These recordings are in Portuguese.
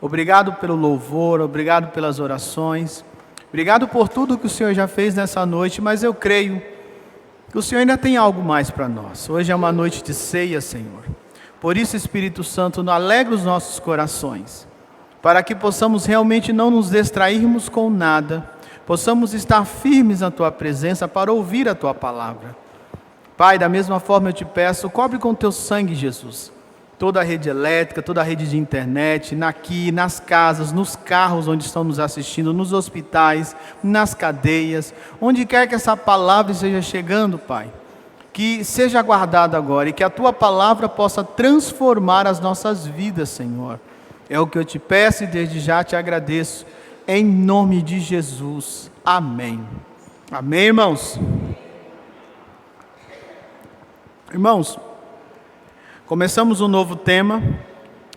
Obrigado pelo louvor, obrigado pelas orações, obrigado por tudo que o Senhor já fez nessa noite, mas eu creio que o Senhor ainda tem algo mais para nós. Hoje é uma noite de ceia, Senhor. Por isso, Espírito Santo, alegra os nossos corações, para que possamos realmente não nos distrairmos com nada, possamos estar firmes na Tua presença para ouvir a Tua palavra. Pai, da mesma forma eu te peço, cobre com Teu sangue, Jesus, toda a rede elétrica, toda a rede de internet, aqui, nas casas, nos carros onde estão nos assistindo, nos hospitais, nas cadeias, onde quer que essa palavra esteja chegando, Pai, que seja guardada agora e que a Tua palavra possa transformar as nossas vidas, Senhor. É o que eu te peço e desde já te agradeço, em nome de Jesus. Amém. Amém, irmãos? Irmãos, começamos um novo tema.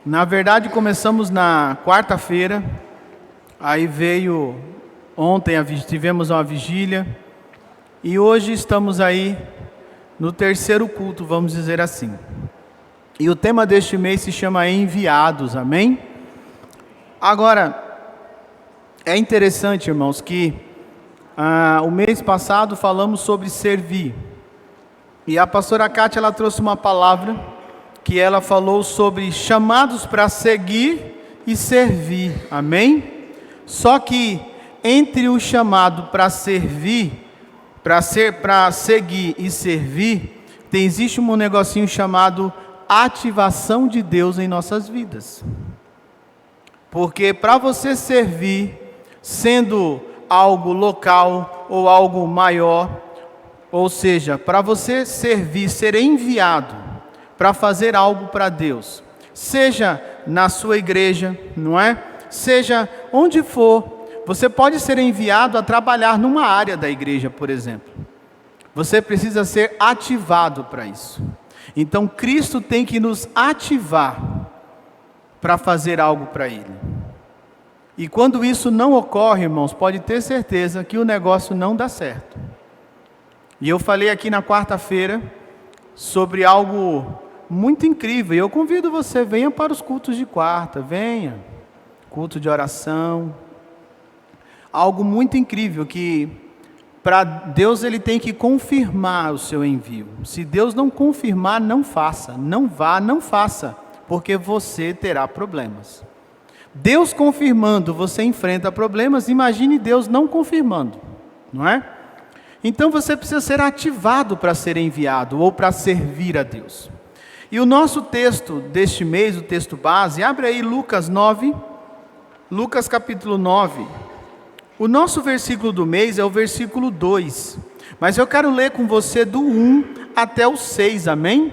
Na verdade, começamos na quarta-feira. Aí veio, ontem tivemos uma vigília. E hoje estamos aí no terceiro culto, vamos dizer assim. E o tema deste mês se chama Enviados, amém? Agora, é interessante, irmãos, que o mês passado falamos sobre servir. E a pastora Kátia, ela trouxe uma palavra que ela falou sobre chamados para seguir e servir, amém? Só que entre o chamado para servir, para seguir e servir, existe um negocinho chamado ativação de Deus em nossas vidas. Porque para você servir, sendo algo local ou algo maior, ou seja, para você servir, ser enviado para fazer algo para Deus, seja na sua igreja, não é? Seja onde for, você pode ser enviado a trabalhar numa área da igreja, por exemplo. Você precisa ser ativado para isso. Então, Cristo tem que nos ativar para fazer algo para Ele. E quando isso não ocorre, irmãos, pode ter certeza que o negócio não dá certo. E eu falei aqui na quarta-feira sobre algo muito incrível. E eu convido você, venha para os cultos de quarta, venha. Culto de oração. Algo muito incrível que para Deus Ele tem que confirmar o seu envio. Se Deus não confirmar, não faça. Não vá, não faça. Porque você terá problemas. Deus confirmando, você enfrenta problemas. Imagine Deus não confirmando, não é? Então você precisa ser ativado para ser enviado ou para servir a Deus. E o nosso texto deste mês, o texto base, abre aí Lucas 9, Lucas capítulo 9. O nosso versículo do mês é o versículo 2, mas eu quero ler com você do 1 até o 6, amém?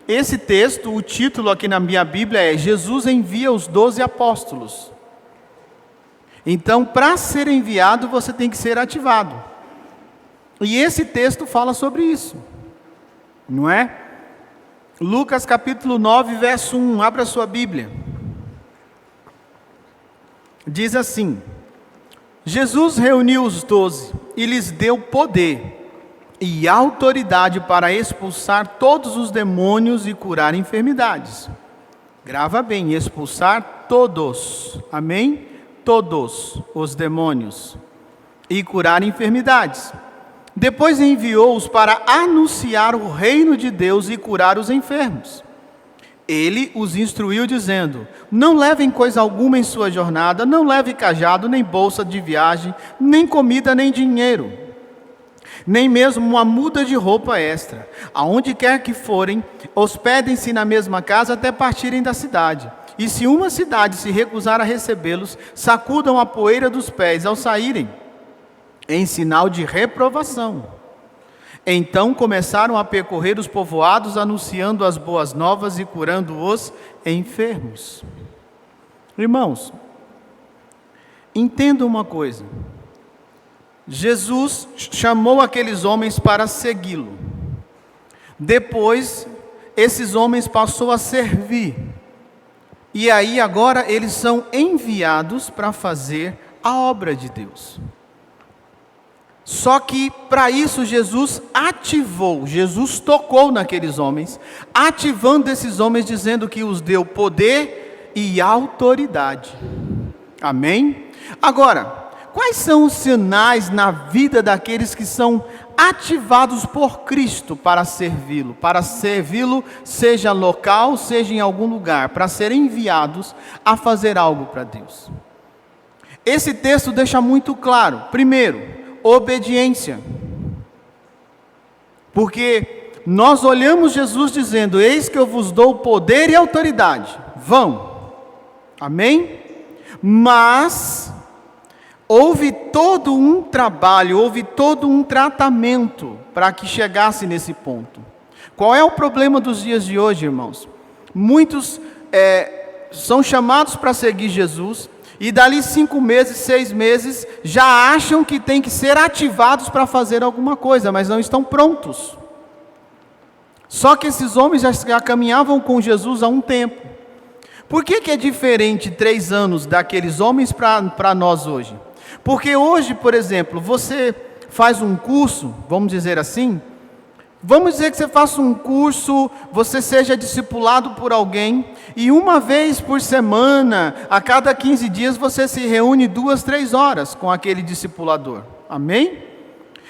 Esse texto, o título aqui na minha Bíblia é Jesus envia os 12 apóstolos. Então, para ser enviado, você tem que ser ativado. E esse texto fala sobre isso, não é? Lucas capítulo 9, verso 1, abra a sua Bíblia. Diz assim: Jesus reuniu os 12 e lhes deu poder e autoridade para expulsar todos os demônios e curar enfermidades. Grava bem, expulsar todos, amém? Todos os demônios e curar enfermidades. Depois enviou-os para anunciar o reino de Deus e curar os enfermos. Ele os instruiu dizendo: não levem coisa alguma em sua jornada, não leve cajado, nem bolsa de viagem, nem comida, nem dinheiro, nem mesmo uma muda de roupa extra. Aonde quer que forem, hospedem-se na mesma casa até partirem da cidade. E se uma cidade se recusar a recebê-los, sacudam a poeira dos pés ao saírem, em sinal de reprovação. Então começaram a percorrer os povoados, anunciando as boas novas e curando os enfermos. Irmãos, entenda uma coisa. Jesus chamou aqueles homens para segui-lo. Depois, esses homens passou a servir. E aí agora eles são enviados para fazer a obra de Deus. Só que para isso Jesus ativou, Jesus tocou naqueles homens, ativando esses homens, dizendo que os deu poder e autoridade. Amém? Agora, quais são os sinais na vida daqueles que são ativados por Cristo para servi-lo? Para servi-lo, seja local, seja em algum lugar, para serem enviados a fazer algo para Deus. Esse texto deixa muito claro. Primeiro, obediência. Porque nós olhamos Jesus dizendo: eis que eu vos dou poder e autoridade. Vão. Amém? Mas houve todo um trabalho, houve todo um tratamento para que chegasse nesse ponto. Qual é o problema dos dias de hoje, irmãos? Muitos são chamados para seguir Jesus, e dali 5 meses, 6 meses, já acham que tem que ser ativados para fazer alguma coisa, mas não estão prontos. Só que esses homens já caminhavam com Jesus há um tempo. Por que é diferente 3 anos daqueles homens para nós hoje? Porque hoje, por exemplo, você faz um curso, vamos dizer assim, vamos dizer que você faça um curso, você seja discipulado por alguém, e uma vez por semana, a cada 15 dias, você se reúne 2, 3 horas com aquele discipulador. Amém?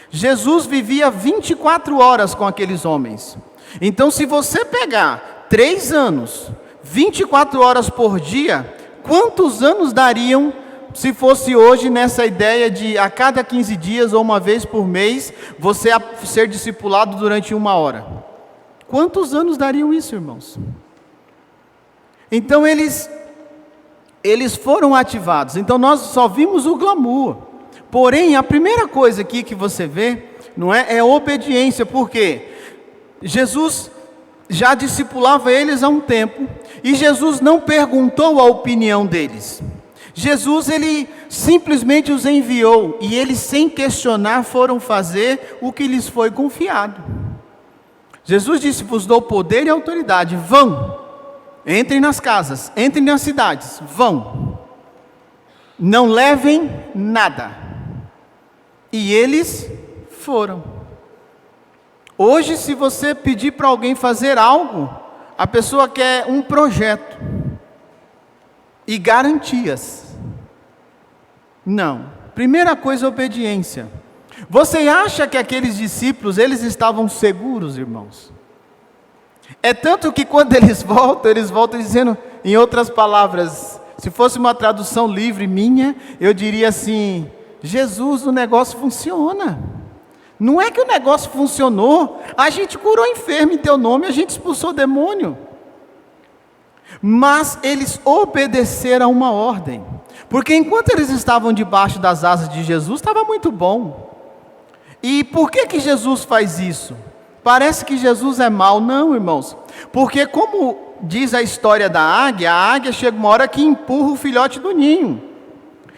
Jesus vivia 24 horas com aqueles homens. Então, se você pegar 3 anos, 24 horas por dia, quantos anos dariam se fosse hoje nessa ideia de a cada 15 dias ou uma vez por mês, você ser discipulado durante 1 hora? Quantos anos dariam isso, irmãos? Então eles foram ativados. Então nós só vimos o glamour. Porém, a primeira coisa aqui que você vê, não é obediência. Por quê? Jesus já discipulava eles há um tempo, e Jesus não perguntou a opinião deles. Jesus, ele simplesmente os enviou, e eles, sem questionar, foram fazer o que lhes foi confiado. Jesus disse: vos dou poder e autoridade, vão, entrem nas casas, entrem nas cidades, vão, não levem nada. E eles foram. Hoje, se você pedir para alguém fazer algo, a pessoa quer um projeto e garantias. Não. Primeira coisa, obediência. Você acha que aqueles discípulos, eles estavam seguros, irmãos? É tanto que quando eles voltam dizendo, em outras palavras, se fosse uma tradução livre minha, eu diria assim: Jesus, o negócio funciona. Não é que o negócio funcionou, a gente curou enfermo em teu nome, a gente expulsou demônio. Mas eles obedeceram a uma ordem, porque enquanto eles estavam debaixo das asas de Jesus, estava muito bom. E por que Jesus faz isso? Parece que Jesus é mau. Não, irmãos, porque como diz a história da águia, a águia chega uma hora que empurra o filhote do ninho.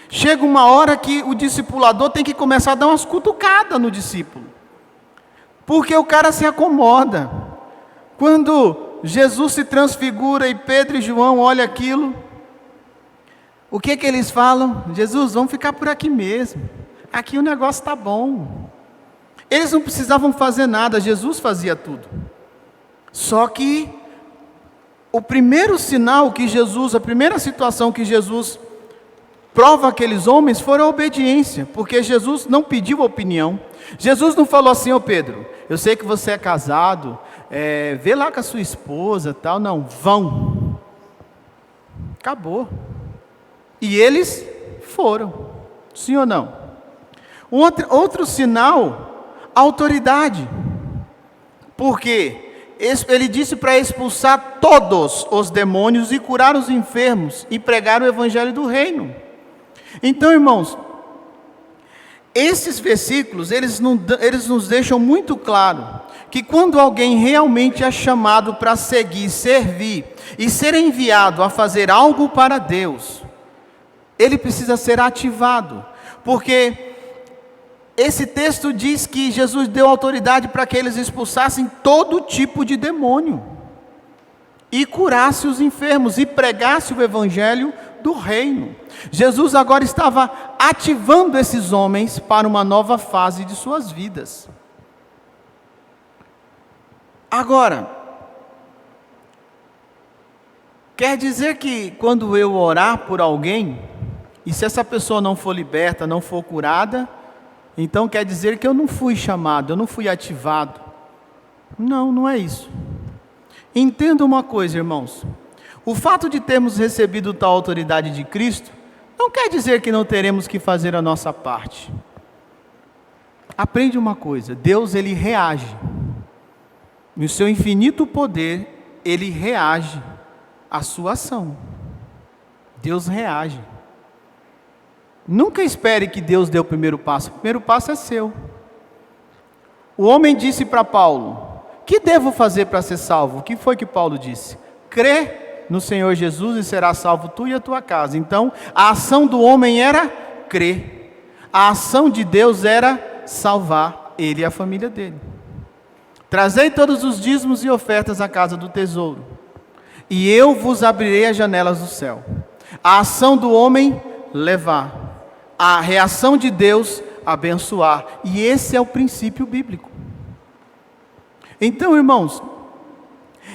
Chega uma hora que o discipulador tem que começar a dar umas cutucadas no discípulo, porque o cara se acomoda. Quando Jesus se transfigura e Pedro e João olham aquilo, o que eles falam? Jesus, vamos ficar por aqui mesmo, aqui o negócio está bom. Eles não precisavam fazer nada, Jesus fazia tudo. Só que o primeiro sinal que Jesus, a primeira situação que Jesus prova aqueles homens foi a obediência, porque Jesus não pediu opinião. Jesus não falou assim: ô Pedro, eu sei que você é casado, vê lá com a sua esposa, tal. Não, vão. Acabou. E eles foram. Sim ou não? Outro sinal, autoridade. Porque ele disse para expulsar todos os demônios e curar os enfermos e pregar o evangelho do reino. Então, irmãos, esses versículos, eles nos deixam muito claro que quando alguém realmente é chamado para seguir, servir e ser enviado a fazer algo para Deus, ele precisa ser ativado, porque esse texto diz que Jesus deu autoridade para que eles expulsassem todo tipo de demônio e curasse os enfermos e pregasse o evangelho do reino. Jesus agora estava ativando esses homens para uma nova fase de suas vidas. Agora, Quer dizer que quando eu orar por alguém, e se essa pessoa não for liberta, não for curada, então quer dizer que eu não fui chamado, eu não fui ativado. Não, não é isso. Entenda uma coisa, irmãos. O fato de termos recebido tal autoridade de Cristo, não quer dizer que não teremos que fazer a nossa parte. Aprende uma coisa, Deus ele reage. No seu infinito poder, ele reage à sua ação. Deus reage. Nunca espere que Deus dê o primeiro passo. O primeiro passo é seu. O homem disse para Paulo: que devo fazer para ser salvo? O que foi que Paulo disse? Crê no Senhor Jesus e será salvo tu e a tua casa. Então, a ação do homem era crer. A ação de Deus era salvar ele e a família dele. Trazei todos os dízimos e ofertas à casa do tesouro, e eu vos abrirei as janelas do céu. A ação do homem, levar. A reação de Deus, abençoar. E esse é o princípio bíblico. Então, irmãos,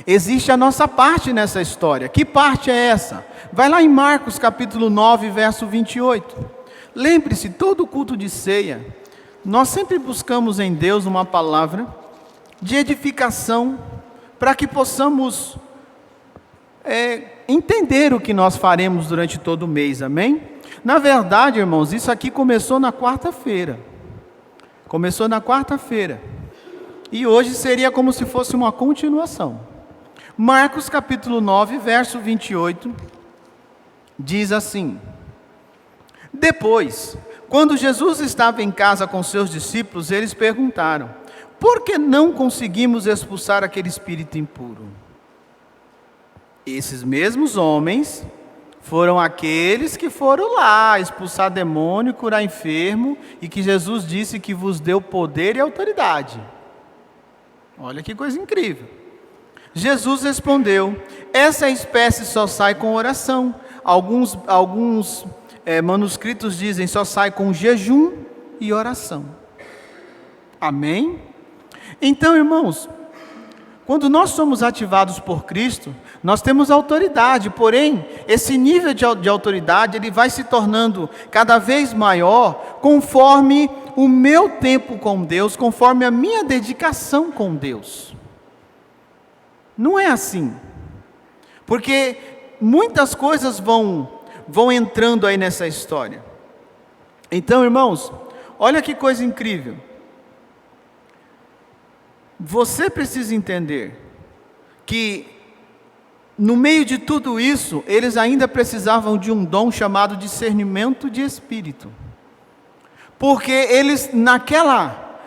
existe a nossa parte nessa história. Que parte é essa? Vai lá em Marcos capítulo 9, verso 28. Lembre-se, todo culto de ceia, nós sempre buscamos em Deus uma palavra de edificação, para que possamos entender o que nós faremos durante todo o mês, amém? Na verdade, irmãos, isso aqui começou na quarta-feira. Começou na quarta-feira. E hoje seria como se fosse uma continuação. Marcos capítulo 9, verso 28, diz assim: depois, quando Jesus estava em casa com seus discípulos, eles perguntaram: por que não conseguimos expulsar aquele espírito impuro? Esses mesmos homens foram aqueles que foram lá expulsar demônio, curar enfermo, e que Jesus disse que vos deu poder e autoridade. Olha que coisa incrível. Jesus respondeu: essa espécie só sai com oração. Alguns manuscritos dizem só sai com jejum e oração. Amém? Então, irmãos, quando nós somos ativados por Cristo, nós temos autoridade, porém, esse nível de autoridade, ele vai se tornando cada vez maior, conforme o meu tempo com Deus, conforme a minha dedicação com Deus. Não é assim, porque muitas coisas vão entrando aí nessa história. Então, irmãos, olha que coisa incrível. Você precisa entender que, no meio de tudo isso, eles ainda precisavam de um dom chamado discernimento de espírito. Porque eles, naquela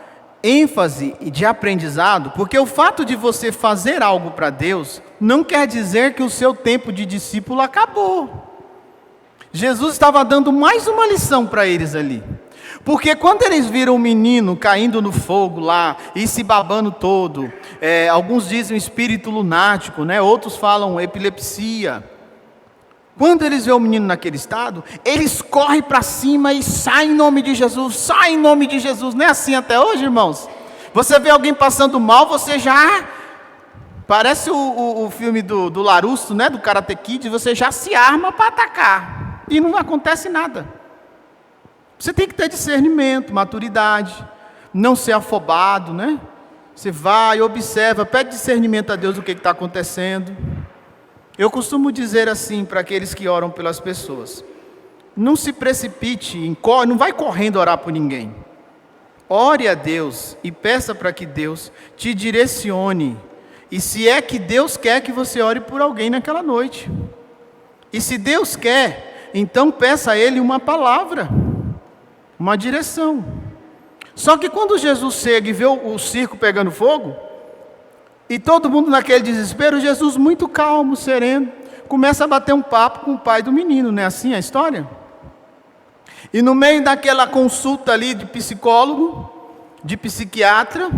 ênfase de aprendizado, porque o fato de você fazer algo para Deus, não quer dizer que o seu tempo de discípulo acabou. Jesus estava dando mais uma lição para eles ali. Porque quando eles viram o menino caindo no fogo lá, e se babando todo, alguns dizem espírito lunático, né? Outros falam epilepsia. Quando eles veem o menino naquele estado, eles correm para cima e saem em nome de Jesus, saem em nome de Jesus. Não é assim até hoje, irmãos? Você vê alguém passando mal, você já... Parece o filme do Larusso, né? Do Karate Kid, você já se arma para atacar. E não acontece nada. Você tem que ter discernimento, maturidade, não ser afobado, né? Você vai, observa, pede discernimento a Deus do que está acontecendo. Eu costumo dizer assim para aqueles que oram pelas pessoas: não se precipite, não vai correndo orar por ninguém. Ore a Deus e peça para que Deus te direcione. E se é que Deus quer que você ore por alguém naquela noite. E se Deus quer, então peça a Ele uma palavra, uma direção. Só que quando Jesus chega e vê o circo pegando fogo, e todo mundo naquele desespero, Jesus muito calmo, sereno, começa a bater um papo com o pai do menino, não é assim a história? E no meio daquela consulta ali de psicólogo, de psiquiatra,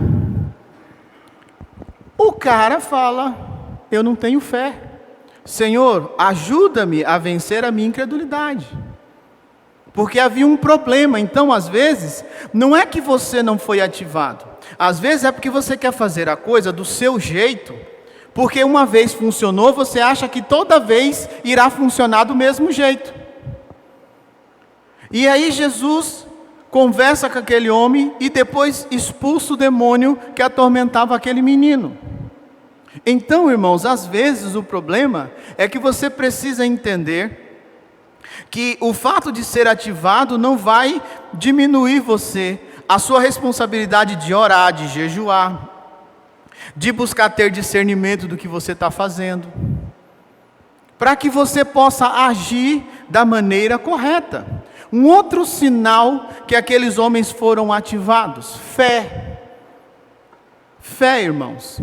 o cara fala: eu não tenho fé. Senhor, ajuda-me a vencer a minha incredulidade. Porque havia um problema. Então, às vezes, não é que você não foi ativado. Às vezes é porque você quer fazer a coisa do seu jeito, Porque uma vez funcionou, você acha que toda vez irá funcionar do mesmo jeito. E aí Jesus conversa com aquele homem e depois expulsa o demônio que atormentava aquele menino. Então, irmãos, às vezes o problema é que você precisa entender que o fato de ser ativado não vai diminuir você, a sua responsabilidade de orar, de jejuar, de buscar ter discernimento do que você está fazendo, para que você possa agir da maneira correta. Um outro sinal que aqueles homens foram ativados: fé. Fé, irmãos.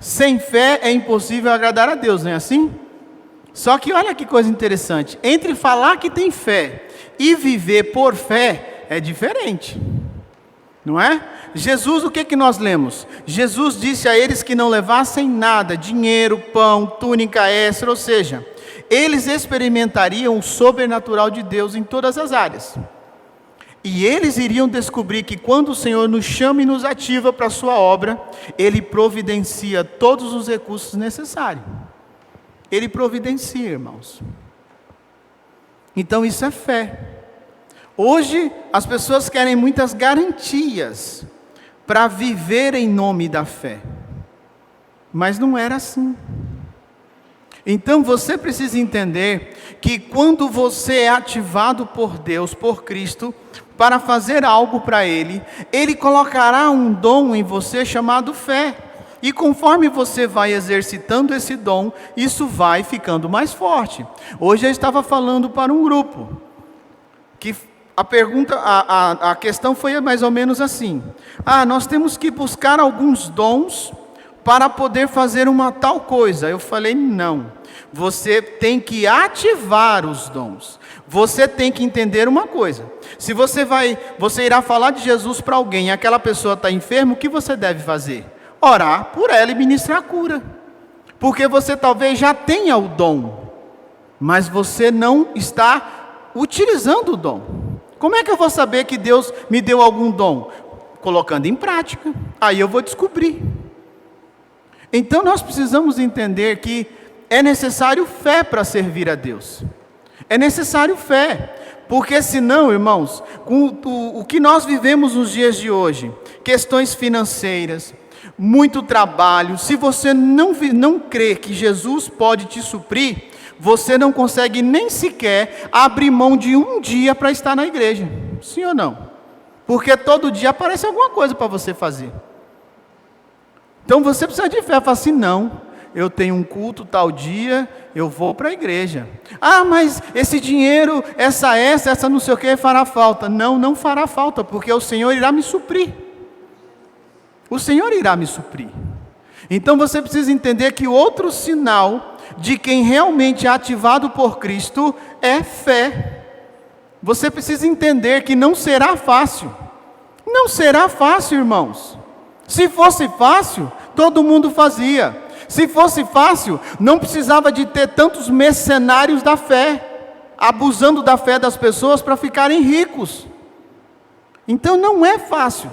Sem fé é impossível agradar a Deus, não é assim? Só que olha que coisa interessante, entre falar que tem fé e viver por fé é diferente, não é? Jesus, o que nós lemos? Jesus disse a eles que não levassem nada, dinheiro, pão, túnica extra, ou seja, eles experimentariam o sobrenatural de Deus em todas as áreas. E eles iriam descobrir que quando o Senhor nos chama e nos ativa para a sua obra, Ele providencia todos os recursos necessários. Ele providencia, irmãos. Então isso é fé. Hoje as pessoas querem muitas garantias para viver em nome da fé. Mas não era assim. Então você precisa entender que quando você é ativado por Deus, por Cristo, para fazer algo para Ele, Ele colocará um dom em você chamado fé. E conforme você vai exercitando esse dom, isso vai ficando mais forte. Hoje eu estava falando para um grupo, que a questão foi mais ou menos assim: nós temos que buscar alguns dons para poder fazer uma tal coisa. Eu falei, não, você tem que ativar os dons. Você tem que entender uma coisa: se você irá falar de Jesus para alguém e aquela pessoa está enferma, o que você deve fazer? Orar por ela e ministrar a cura. Porque você talvez já tenha o dom, mas você não está utilizando o dom. Como é que eu vou saber que Deus me deu algum dom? Colocando em prática. Aí eu vou descobrir. Então nós precisamos entender que é necessário fé para servir a Deus. É necessário fé. Porque senão, irmãos, com o que nós vivemos nos dias de hoje, questões financeiras, muito trabalho, se você não crê que Jesus pode te suprir, você não consegue nem sequer abrir mão de um dia para estar na igreja. Sim ou não? Porque todo dia aparece alguma coisa para você fazer. Então você precisa de fé. Fala assim, não, eu tenho um culto tal dia, eu vou para a igreja. Mas esse dinheiro, essa não sei o que fará falta. Não fará falta, porque o Senhor irá me suprir. O Senhor irá me suprir. Então você precisa entender que outro sinal de quem realmente é ativado por Cristo é fé. Você precisa entender que não será fácil. Não será fácil, irmãos. Se fosse fácil, todo mundo fazia. Se fosse fácil, não precisava de ter tantos mercenários da fé, abusando da fé das pessoas para ficarem ricos. Então não é fácil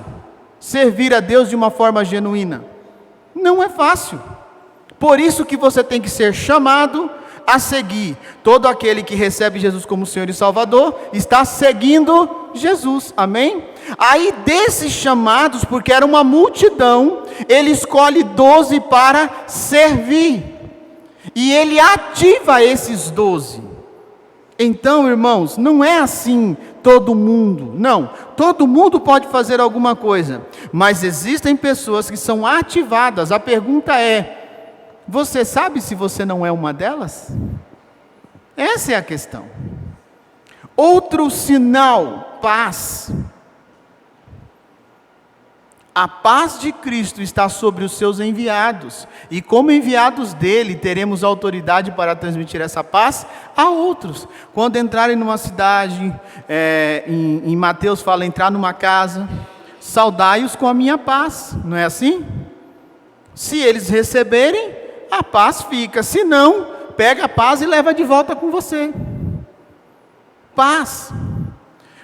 servir a Deus de uma forma genuína. Não é fácil. Por isso que você tem que ser chamado a seguir. Todo aquele que recebe Jesus como Senhor e Salvador, está seguindo Jesus, amém? Aí desses chamados, porque era uma multidão, ele escolhe 12 para servir. E ele ativa esses 12. Então, irmãos, não é assim todo mundo, não. Todo mundo pode fazer alguma coisa, mas existem pessoas que são ativadas. A pergunta é: você sabe se você não é uma delas? Essa é a questão. Outro sinal, paz. A paz de Cristo está sobre os seus enviados, e como enviados dele, teremos autoridade para transmitir essa paz a outros. Quando entrarem numa cidade, em Mateus fala, entrar numa casa, saudai-os com a minha paz, não é assim? Se eles receberem, a paz fica, se não, pega a paz e leva de volta com você. Paz.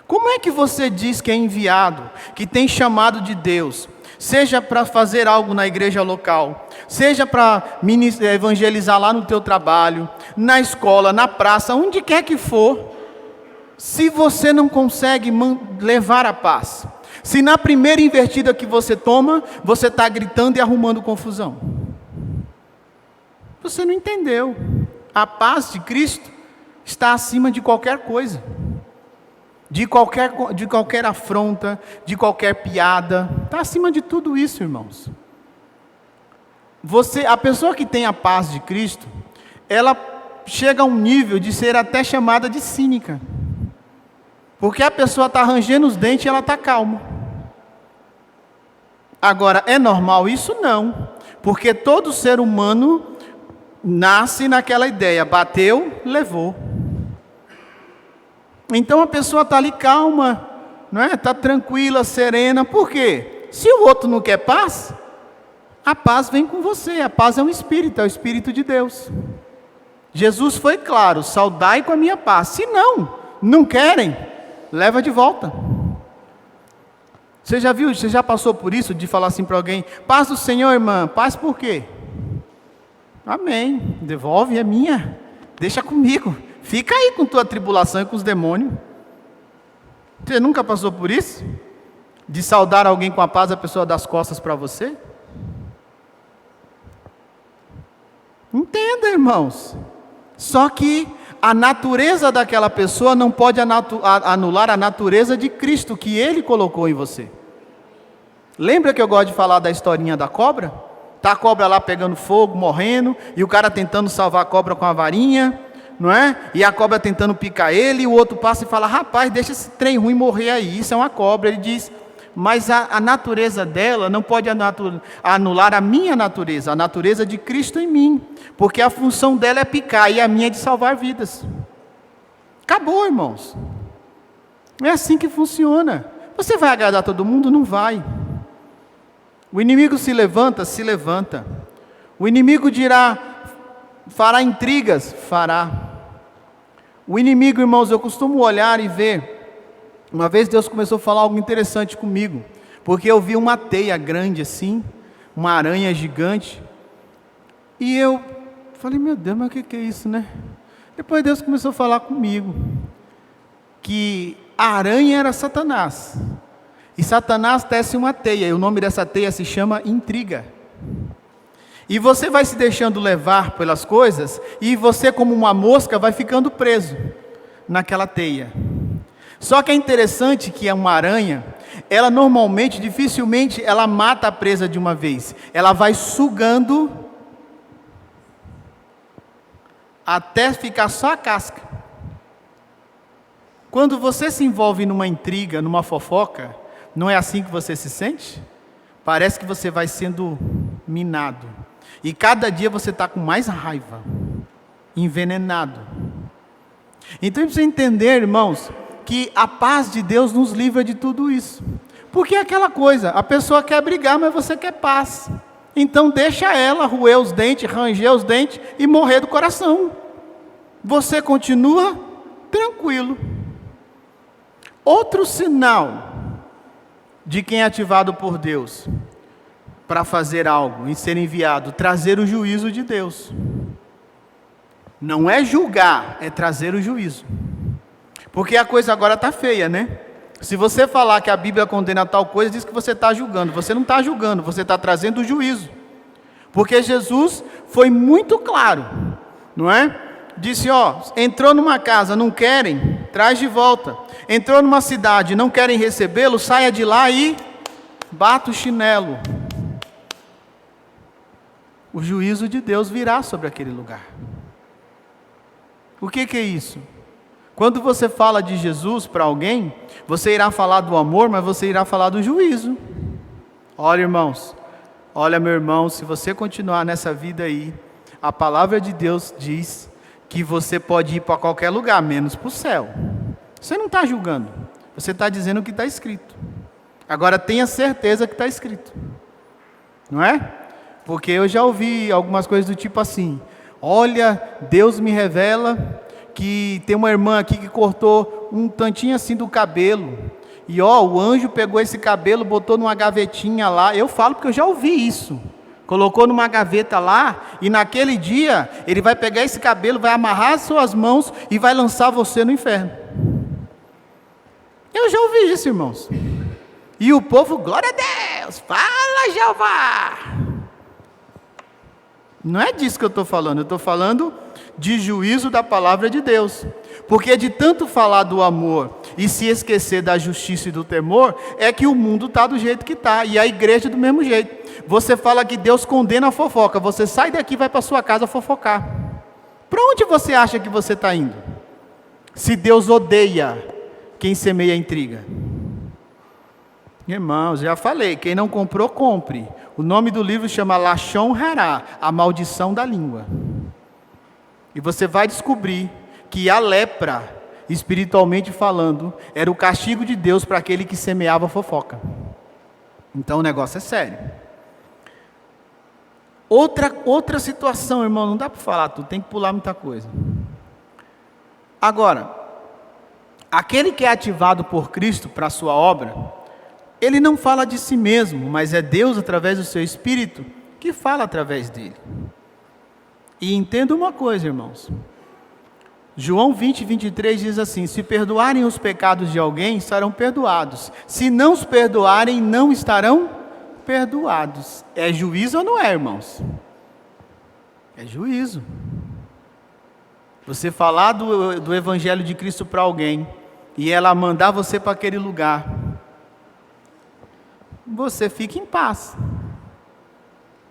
Como é que você diz que é enviado, que tem chamado de Deus, seja para fazer algo na igreja local, seja para evangelizar lá no teu trabalho, na escola, na praça, onde quer que for, se você não consegue levar a paz, se na primeira invertida que você toma, você está gritando e arrumando confusão, você não entendeu. A paz de Cristo está acima de qualquer coisa, de qualquer afronta, de qualquer piada, está acima de tudo isso, irmãos. A pessoa que tem a paz de Cristo, ela chega a um nível de ser até chamada de cínica, porque a pessoa está rangendo os dentes e ela está calma. Agora, é normal isso? Não, porque todo ser humano nasce naquela ideia, bateu, levou. Então a pessoa está ali calma, não é? Está tranquila, serena. Por quê? Se o outro não quer paz, a paz vem com você. A paz é um espírito, é o Espírito de Deus. Jesus foi claro: saudai com a minha paz. Se não querem, leva de volta. Você já viu, você já passou por isso, de falar assim para alguém: paz do Senhor, irmã. Paz por quê? Amém, devolve, é minha, deixa comigo, fica aí com tua tribulação e com os demônios. Você nunca passou por isso? De saudar alguém com a paz, a pessoa das costas para você? Entenda, irmãos, só que a natureza daquela pessoa não pode anular a natureza de Cristo que Ele colocou em você. Lembra que eu gosto de falar da historinha da cobra? Está a cobra lá pegando fogo, morrendo, e o cara tentando salvar a cobra com a varinha, não é? E a cobra tentando picar ele, e o outro passa e fala: rapaz, deixa esse trem ruim morrer aí, isso é uma cobra. Ele diz: mas a natureza dela não pode anular a minha natureza, a natureza de Cristo em mim, porque a função dela é picar, e a minha é de salvar vidas. Acabou, irmãos. É assim que funciona. Você vai agradar todo mundo? Não vai. O inimigo se levanta. O inimigo dirá, fará intrigas, fará. O inimigo, irmãos, eu costumo olhar e ver. Uma vez Deus começou a falar algo interessante comigo, porque eu vi uma teia grande assim, uma aranha gigante, e eu falei: meu Deus, mas o que é isso, né? Depois Deus começou a falar comigo, que a aranha era Satanás. E Satanás tece uma teia, e o nome dessa teia se chama intriga. E você vai se deixando levar pelas coisas, e você, como uma mosca, vai ficando preso naquela teia. Só que é interessante que uma aranha, ela normalmente, dificilmente, ela mata a presa de uma vez. Ela vai sugando até ficar só a casca. Quando você se envolve numa intriga, numa fofoca, não é assim que você se sente? Parece que você vai sendo minado. E cada dia você está com mais raiva, envenenado. Então precisa entender, irmãos, que a paz de Deus nos livra de tudo isso. Porque é aquela coisa, a pessoa quer brigar, mas você quer paz. Então deixa ela roer os dentes, ranger os dentes e morrer do coração. Você continua tranquilo. Outro sinal de quem é ativado por Deus para fazer algo, em ser enviado, trazer o juízo de Deus. Não é julgar, é trazer o juízo. Porque a coisa agora está feia, né? Se você falar que a Bíblia condena tal coisa, diz que você está julgando. Você não está julgando, você está trazendo o juízo. Porque Jesus foi muito claro, não é? Disse: entrou numa casa, não querem, traz de volta. Entrou numa cidade, não querem recebê-lo, saia de lá e bata o chinelo. O juízo de Deus virá sobre aquele lugar. O que é isso? Quando você fala de Jesus para alguém, você irá falar do amor, mas você irá falar do juízo. Olha, irmãos, olha, meu irmão, se você continuar nessa vida aí, a palavra de Deus diz que você pode ir para qualquer lugar, menos para o céu. Você não está julgando, você está dizendo o que está escrito. Agora tenha certeza que está escrito, não é? Porque eu já ouvi algumas coisas do tipo assim: olha, Deus me revela que tem uma irmã aqui que cortou um tantinho assim do cabelo, e o anjo pegou esse cabelo, botou numa gavetinha lá. Eu falo porque eu já ouvi isso. Colocou numa gaveta lá, e naquele dia, ele vai pegar esse cabelo, vai amarrar as suas mãos e vai lançar você no inferno. Eu já ouvi isso, irmãos. E o povo, glória a Deus, fala Jeová. Não é disso que eu estou falando, eu estou falando de juízo da palavra de Deus. Porque de tanto falar do amor e se esquecer da justiça e do temor, é que o mundo está do jeito que está, e a igreja do mesmo jeito. Você fala que Deus condena a fofoca, você sai daqui e vai para sua casa fofocar. Para onde você acha que você está indo? Se Deus odeia quem semeia intriga. Irmãos, já falei, quem não comprou, compre. O nome do livro chama Lashon Hará, a maldição da língua. E você vai descobrir que a lepra, espiritualmente falando, era o castigo de Deus para aquele que semeava fofoca. Então o negócio é sério. Outra situação, irmão, não dá para falar tudo, tem que pular muita coisa. Agora, aquele que é ativado por Cristo para a sua obra, ele não fala de si mesmo, mas é Deus, através do seu Espírito, que fala através dele. E entenda uma coisa, irmãos. João 20, 23 diz assim: se perdoarem os pecados de alguém, estarão perdoados. Se não os perdoarem, não estarão perdoados. É juízo ou não é, irmãos? É juízo. Você falar do Evangelho de Cristo para alguém, e ela mandar você para aquele lugar, você fica em paz.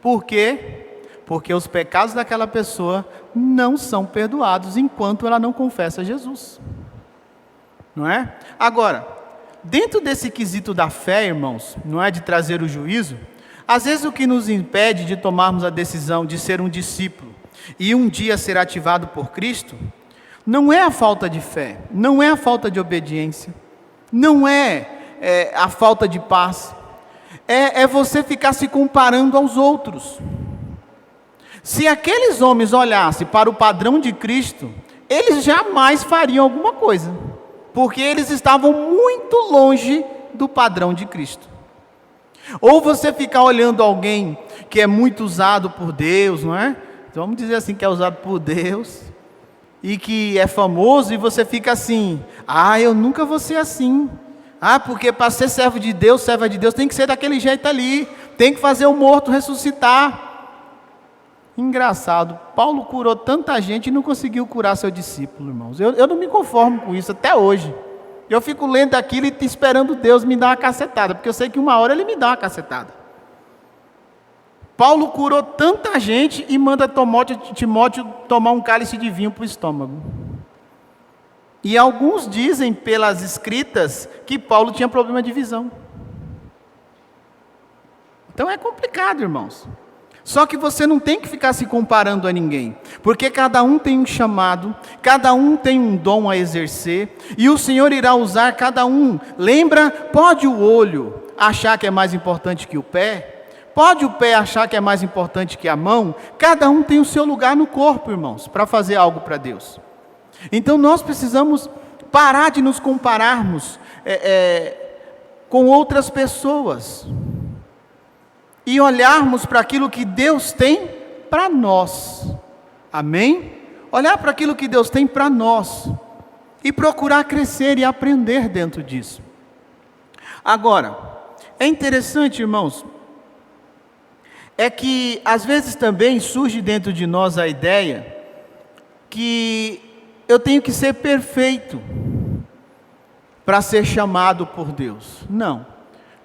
Por quê? Porque os pecados daquela pessoa não são perdoados enquanto ela não confessa Jesus. Não é? Agora, dentro desse quesito da fé, irmãos, não é de trazer o juízo, às vezes o que nos impede de tomarmos a decisão de ser um discípulo e um dia ser ativado por Cristo, não é a falta de fé, não é a falta de obediência, não é a falta de paz, é você ficar se comparando aos outros. Se aqueles homens olhassem para o padrão de Cristo, eles jamais fariam alguma coisa, porque eles estavam muito longe do padrão de Cristo. Ou você ficar olhando alguém que é muito usado por Deus, não é? Então, vamos dizer assim, que é usado por Deus, e que é famoso, e você fica assim: eu nunca vou ser assim. Porque para ser serva de Deus, tem que ser daquele jeito ali, tem que fazer o morto ressuscitar. Engraçado, Paulo curou tanta gente e não conseguiu curar seu discípulo, irmãos. Eu não me conformo com isso até hoje. Eu fico lendo aquilo e esperando Deus me dar uma cacetada, porque eu sei que uma hora Ele me dá uma cacetada. Paulo curou tanta gente e manda Timóteo tomar um cálice de vinho para o estômago. E alguns dizem pelas escritas que Paulo tinha problema de visão. Então é complicado, irmãos. Só que você não tem que ficar se comparando a ninguém, porque cada um tem um chamado, cada um tem um dom a exercer, e o Senhor irá usar cada um. Lembra, pode o olho achar que é mais importante que o pé? Pode o pé achar que é mais importante que a mão? Cada um tem o seu lugar no corpo, irmãos, para fazer algo para Deus. Então nós precisamos parar de nos compararmos com outras pessoas, e olharmos para aquilo que Deus tem para nós. Amém? Olhar para aquilo que Deus tem para nós e procurar crescer e aprender dentro disso. Agora, é interessante, irmãos, é que às vezes também surge dentro de nós a ideia que eu tenho que ser perfeito para ser chamado por Deus. Não.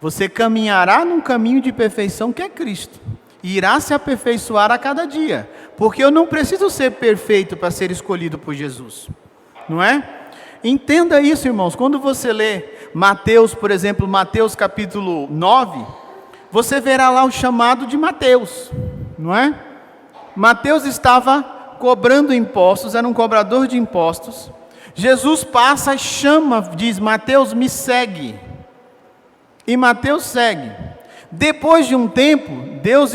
Você caminhará num caminho de perfeição que é Cristo, e irá se aperfeiçoar a cada dia, porque eu não preciso ser perfeito para ser escolhido por Jesus, não é? Entenda isso, irmãos. Quando você lê Mateus, por exemplo, Mateus capítulo 9, você verá lá o chamado de Mateus, não é? Mateus estava cobrando impostos, era um cobrador de impostos. Jesus passa e chama, diz: Mateus, me segue. E Mateus segue. Depois de um tempo,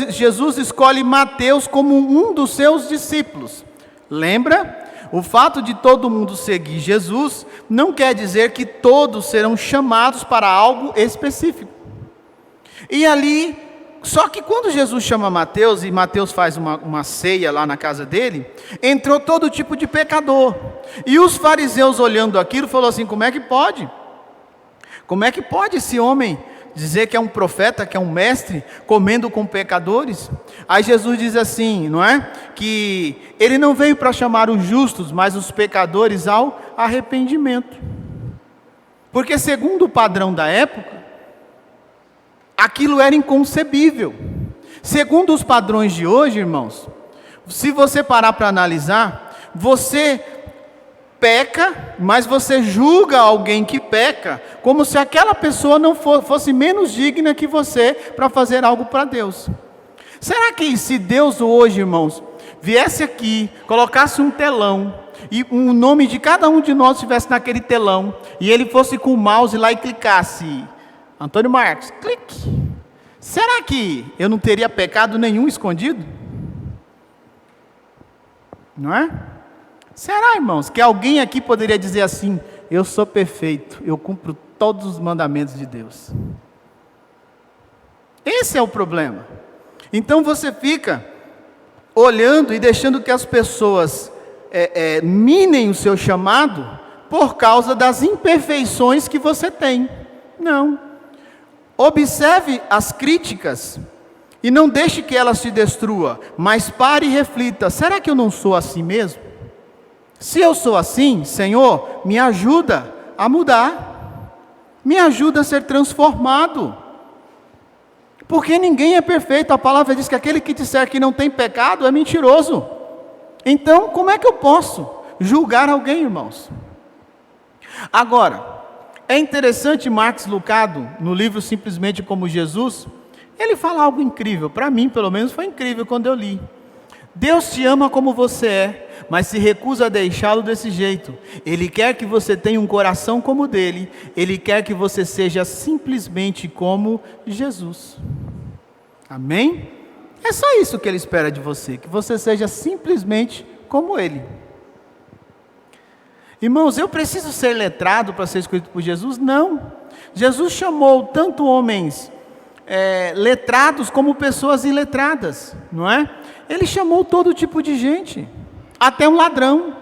Jesus escolhe Mateus como um dos seus discípulos. Lembra? O fato de todo mundo seguir Jesus não quer dizer que todos serão chamados para algo específico. E ali, só que quando Jesus chama Mateus, e Mateus faz uma ceia lá na casa dele, entrou todo tipo de pecador. E os fariseus olhando aquilo, falaram assim, como é que pode? Como é que pode esse homem dizer que é um profeta, que é um mestre, comendo com pecadores? Aí Jesus diz assim, não é? Que ele não veio para chamar os justos, mas os pecadores ao arrependimento. Porque segundo o padrão da época, aquilo era inconcebível. Segundo os padrões de hoje, irmãos, se você parar para analisar, você peca, mas você julga alguém que peca, como se aquela pessoa não fosse menos digna que você para fazer algo para Deus. Será que se Deus hoje, irmãos, viesse aqui, colocasse um telão, e o nome de cada um de nós estivesse naquele telão, e ele fosse com o mouse lá e clicasse, Antônio Marcos, clique. Será que eu não teria pecado nenhum escondido? Não é? Será, irmãos, que alguém aqui poderia dizer assim, eu sou perfeito, eu cumpro todos os mandamentos de Deus? Esse é o problema. Então você fica olhando e deixando que as pessoas minem o seu chamado por causa das imperfeições que você tem. Não. Observe as críticas e não deixe que elas te destrua, mas pare e reflita, será que eu não sou assim mesmo? Se eu sou assim, Senhor, me ajuda a mudar, me ajuda a ser transformado, porque ninguém é perfeito. A palavra diz que aquele que disser que não tem pecado é mentiroso. Então, como é que eu posso julgar alguém, irmãos? Agora, é interessante Marcos Lucado, no livro Simplesmente Como Jesus, ele fala algo incrível, para mim pelo menos foi incrível quando eu li. Deus te ama como você é, mas se recusa a deixá-lo desse jeito. Ele quer que você tenha um coração como o dele. Ele quer que você seja simplesmente como Jesus. Amém? É só isso que ele espera de você, que você seja simplesmente como ele. Irmãos, eu preciso ser letrado para ser escolhido por Jesus? Não. Jesus chamou tanto homens letrados como pessoas iletradas, não é? Ele chamou todo tipo de gente, até um ladrão.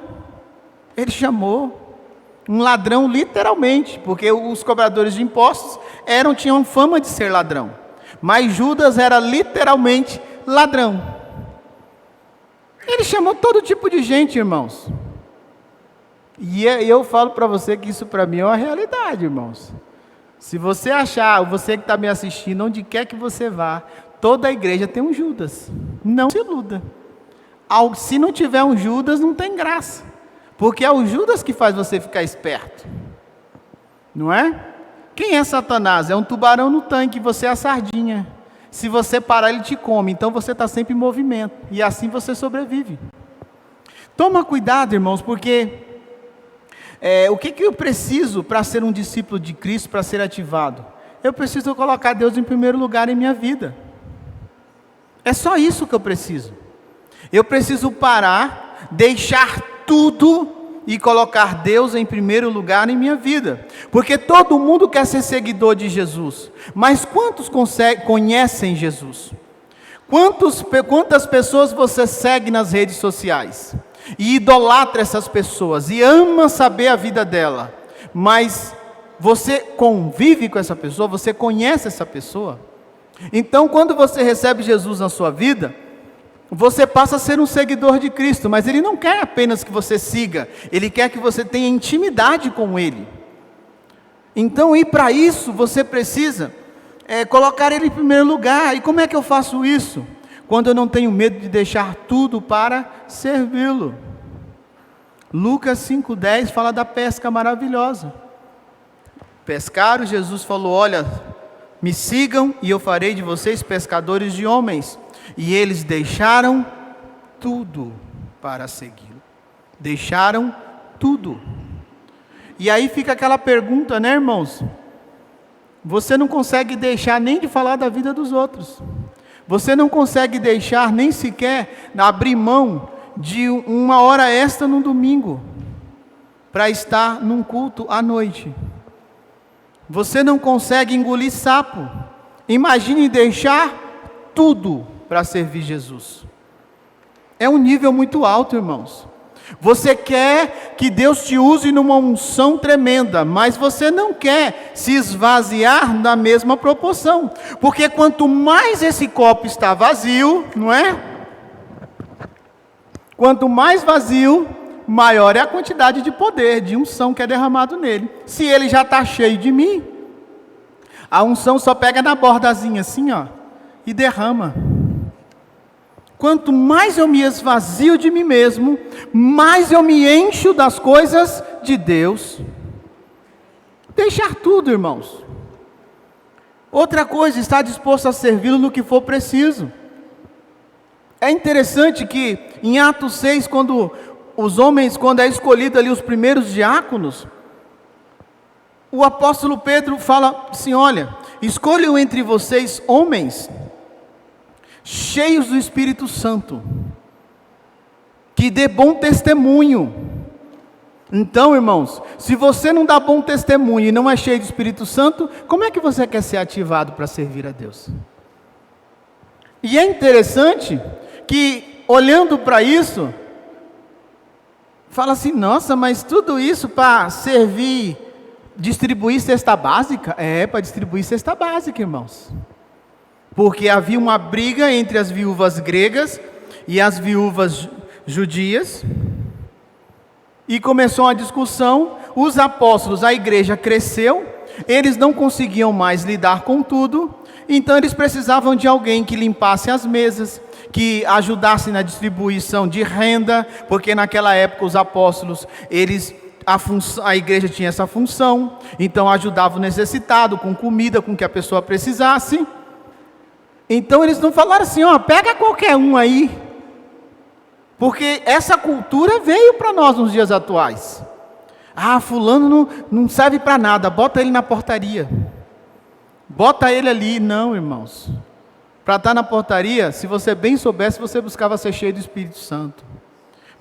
Ele chamou um ladrão literalmente, porque os cobradores de impostos tinham fama de ser ladrão, mas Judas era literalmente ladrão. Ele chamou todo tipo de gente, irmãos. E eu falo para você que isso para mim é uma realidade, irmãos. Se você achar, você que está me assistindo, onde quer que você vá, toda a igreja tem um Judas. Não se iluda. Se não tiver um Judas, não tem graça. Porque é o Judas que faz você ficar esperto. Não é? Quem é Satanás? É um tubarão no tanque, você é a sardinha. Se você parar, ele te come. Então você está sempre em movimento. E assim você sobrevive. Toma cuidado, irmãos, porque o que eu preciso para ser um discípulo de Cristo, para ser ativado? Eu preciso colocar Deus em primeiro lugar em minha vida. É só isso que eu preciso. Eu preciso parar, deixar tudo e colocar Deus em primeiro lugar em minha vida. Porque todo mundo quer ser seguidor de Jesus. Mas quantos conhecem Jesus? Quantas pessoas você segue nas redes sociais? E idolatra essas pessoas e ama saber a vida dela, mas você convive com essa pessoa, você conhece essa pessoa? Então quando você recebe Jesus na sua vida, você passa a ser um seguidor de Cristo, mas Ele não quer apenas que você siga, Ele quer que você tenha intimidade com Ele. Então, e para isso você precisa colocar Ele em primeiro lugar. E como é que eu faço isso? Quando eu não tenho medo de deixar tudo para servi-lo. Lucas 5,10 fala da pesca maravilhosa. Pescaram, Jesus falou, olha, me sigam e eu farei de vocês pescadores de homens. E eles deixaram tudo para segui-lo. Deixaram tudo. E aí fica aquela pergunta, né, irmãos? Você não consegue deixar nem de falar da vida dos outros. Você não consegue deixar nem sequer abrir mão de uma hora extra no domingo, para estar num culto à noite. Você não consegue engolir sapo. Imagine deixar tudo para servir Jesus. É um nível muito alto, irmãos. Você quer que Deus te use numa unção tremenda, mas você não quer se esvaziar na mesma proporção. Porque quanto mais esse copo está vazio, não é? Quanto mais vazio, maior é a quantidade de poder, de unção que é derramado nele. Se ele já está cheio de mim, a unção só pega na bordazinha assim, ó, e derrama. Quanto mais eu me esvazio de mim mesmo, mais eu me encho das coisas de Deus. Deixar tudo, irmãos. Outra coisa, estar disposto a servi-lo no que for preciso. É interessante que em Atos 6, quando é escolhido ali os primeiros diáconos, o apóstolo Pedro fala assim: olha, escolham entre vocês homens cheios do Espírito Santo, que dê bom testemunho. Então, irmãos, se você não dá bom testemunho e não é cheio do Espírito Santo, como é que você quer ser ativado para servir a Deus? E é interessante que, olhando para isso, fala assim: nossa, mas tudo isso para servir, distribuir cesta básica? É, para distribuir cesta básica, irmãos. Porque havia uma briga entre as viúvas gregas e as viúvas judias, e começou uma discussão. Os apóstolos, a igreja cresceu, eles não conseguiam mais lidar com tudo, então eles precisavam de alguém que limpasse as mesas, que ajudasse na distribuição de renda, porque naquela época os apóstolos, a igreja tinha essa função, então ajudava o necessitado com comida, com o que a pessoa precisasse. Então eles não falaram assim: ó, pega qualquer um aí, porque essa cultura veio para nós nos dias atuais. Ah, fulano não serve para nada, bota ele na portaria, bota ele ali. Não, irmãos, para estar na portaria, se você bem soubesse, você buscava ser cheio do Espírito Santo.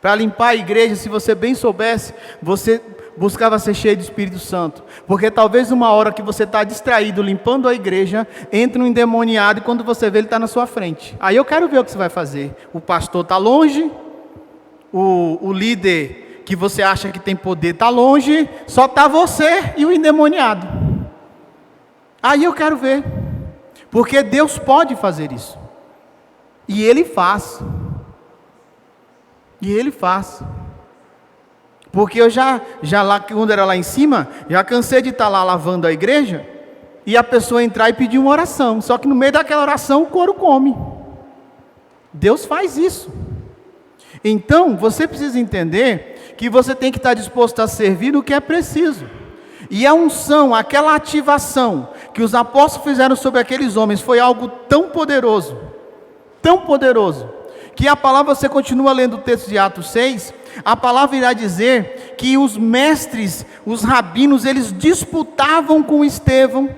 Para limpar a igreja, se você bem soubesse, você buscava ser cheio do Espírito Santo. Porque talvez uma hora que você está distraído limpando a igreja, entre um endemoniado e quando você vê, ele está na sua frente. Aí eu quero ver o que você vai fazer. O pastor está longe, o líder que você acha que tem poder está longe, só está você e o endemoniado. Aí eu quero ver. Porque Deus pode fazer isso. E Ele faz. E Ele faz. Porque eu já lá, quando era lá em cima, já cansei de estar lá lavando a igreja, e a pessoa entrar e pedir uma oração, só que no meio daquela oração o couro come. Deus faz isso. Então, você precisa entender que você tem que estar disposto a servir no que é preciso. E a unção, aquela ativação que os apóstolos fizeram sobre aqueles homens, foi algo tão poderoso, que a palavra, você continua lendo o texto de Atos 6, a palavra irá dizer que os mestres, os rabinos, eles disputavam com Estevão,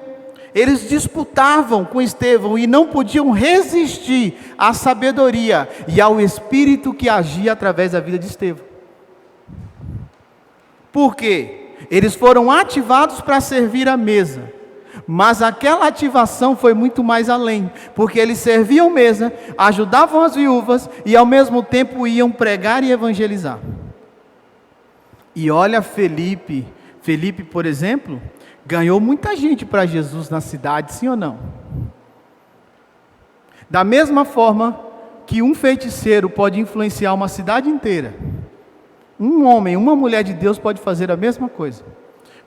e não podiam resistir à sabedoria e ao Espírito que agia através da vida de Estevão. Por quê? Eles foram ativados para servir a mesa, mas aquela ativação foi muito mais além, porque eles serviam mesa, ajudavam as viúvas e ao mesmo tempo iam pregar e evangelizar. E olha Felipe, por exemplo, ganhou muita gente para Jesus na cidade, sim ou não? Da mesma forma que um feiticeiro pode influenciar uma cidade inteira, um homem, uma mulher de Deus pode fazer a mesma coisa.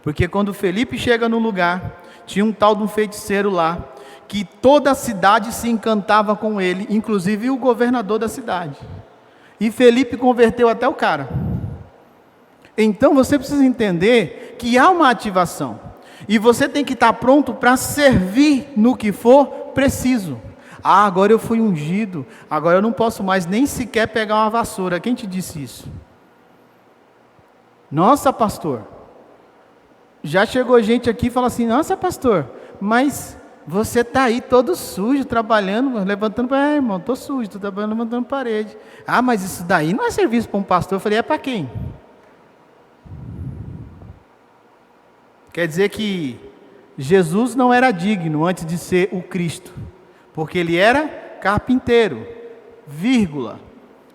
Porque quando Felipe chega no lugar, tinha um tal de um feiticeiro lá, que toda a cidade se encantava com ele, inclusive o governador da cidade. E Felipe converteu até o cara. Então você precisa entender que há uma ativação. E você tem que estar pronto para servir no que for preciso. Ah, agora eu fui ungido, agora eu não posso mais nem sequer pegar uma vassoura. Quem te disse isso? Nossa, pastor. Já chegou gente aqui e fala assim: nossa, pastor, mas Você está aí todo sujo, trabalhando, levantando, irmão, estou sujo, estou trabalhando, levantando parede. Ah, mas isso daí não é serviço para um pastor. Eu falei, é para quem? Quer dizer que Jesus não era digno antes de ser o Cristo, porque ele era carpinteiro, vírgula.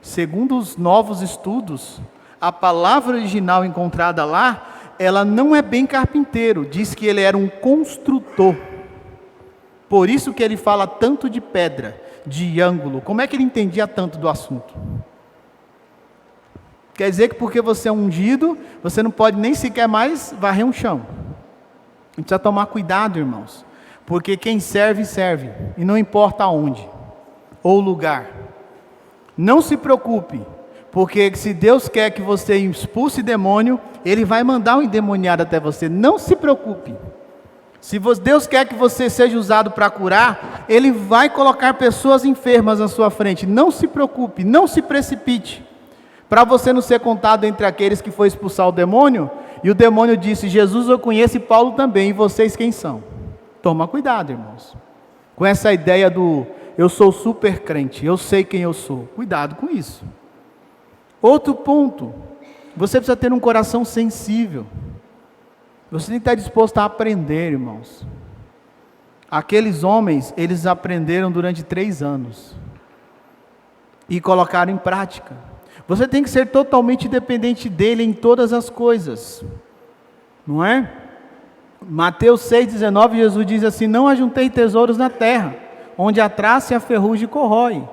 Segundo os novos estudos, a palavra original encontrada lá, ela não é bem carpinteiro, diz que ele era um construtor. Por isso que ele fala tanto de pedra, de ângulo. Como é que ele entendia tanto do assunto? Quer dizer que porque você é ungido, você não pode nem sequer mais varrer um chão. A gente precisa tomar cuidado, irmãos. Porque quem serve, serve. E não importa aonde ou lugar. Não se preocupe. Porque se Deus quer que você expulse demônio, Ele vai mandar um endemoniado até você. Não se preocupe. Se Deus quer que você seja usado para curar, Ele vai colocar pessoas enfermas na sua frente. Não se preocupe, não se precipite. Para você não ser contado entre aqueles que foi expulsar o demônio, e o demônio disse, Jesus eu conheço e Paulo também, e vocês quem são? Toma cuidado, irmãos. Com essa ideia do, eu sou super crente, eu sei quem eu sou. Cuidado com isso. Outro ponto, você precisa ter um coração sensível. Você tem que estar disposto a aprender, irmãos. Aqueles homens, eles aprenderam durante 3 anos. E colocaram em prática. Você tem que ser totalmente dependente dele em todas as coisas. Não é? Mateus 6,19, Jesus diz assim, não ajuntei tesouros na terra, onde a traça e a ferrugem corrói.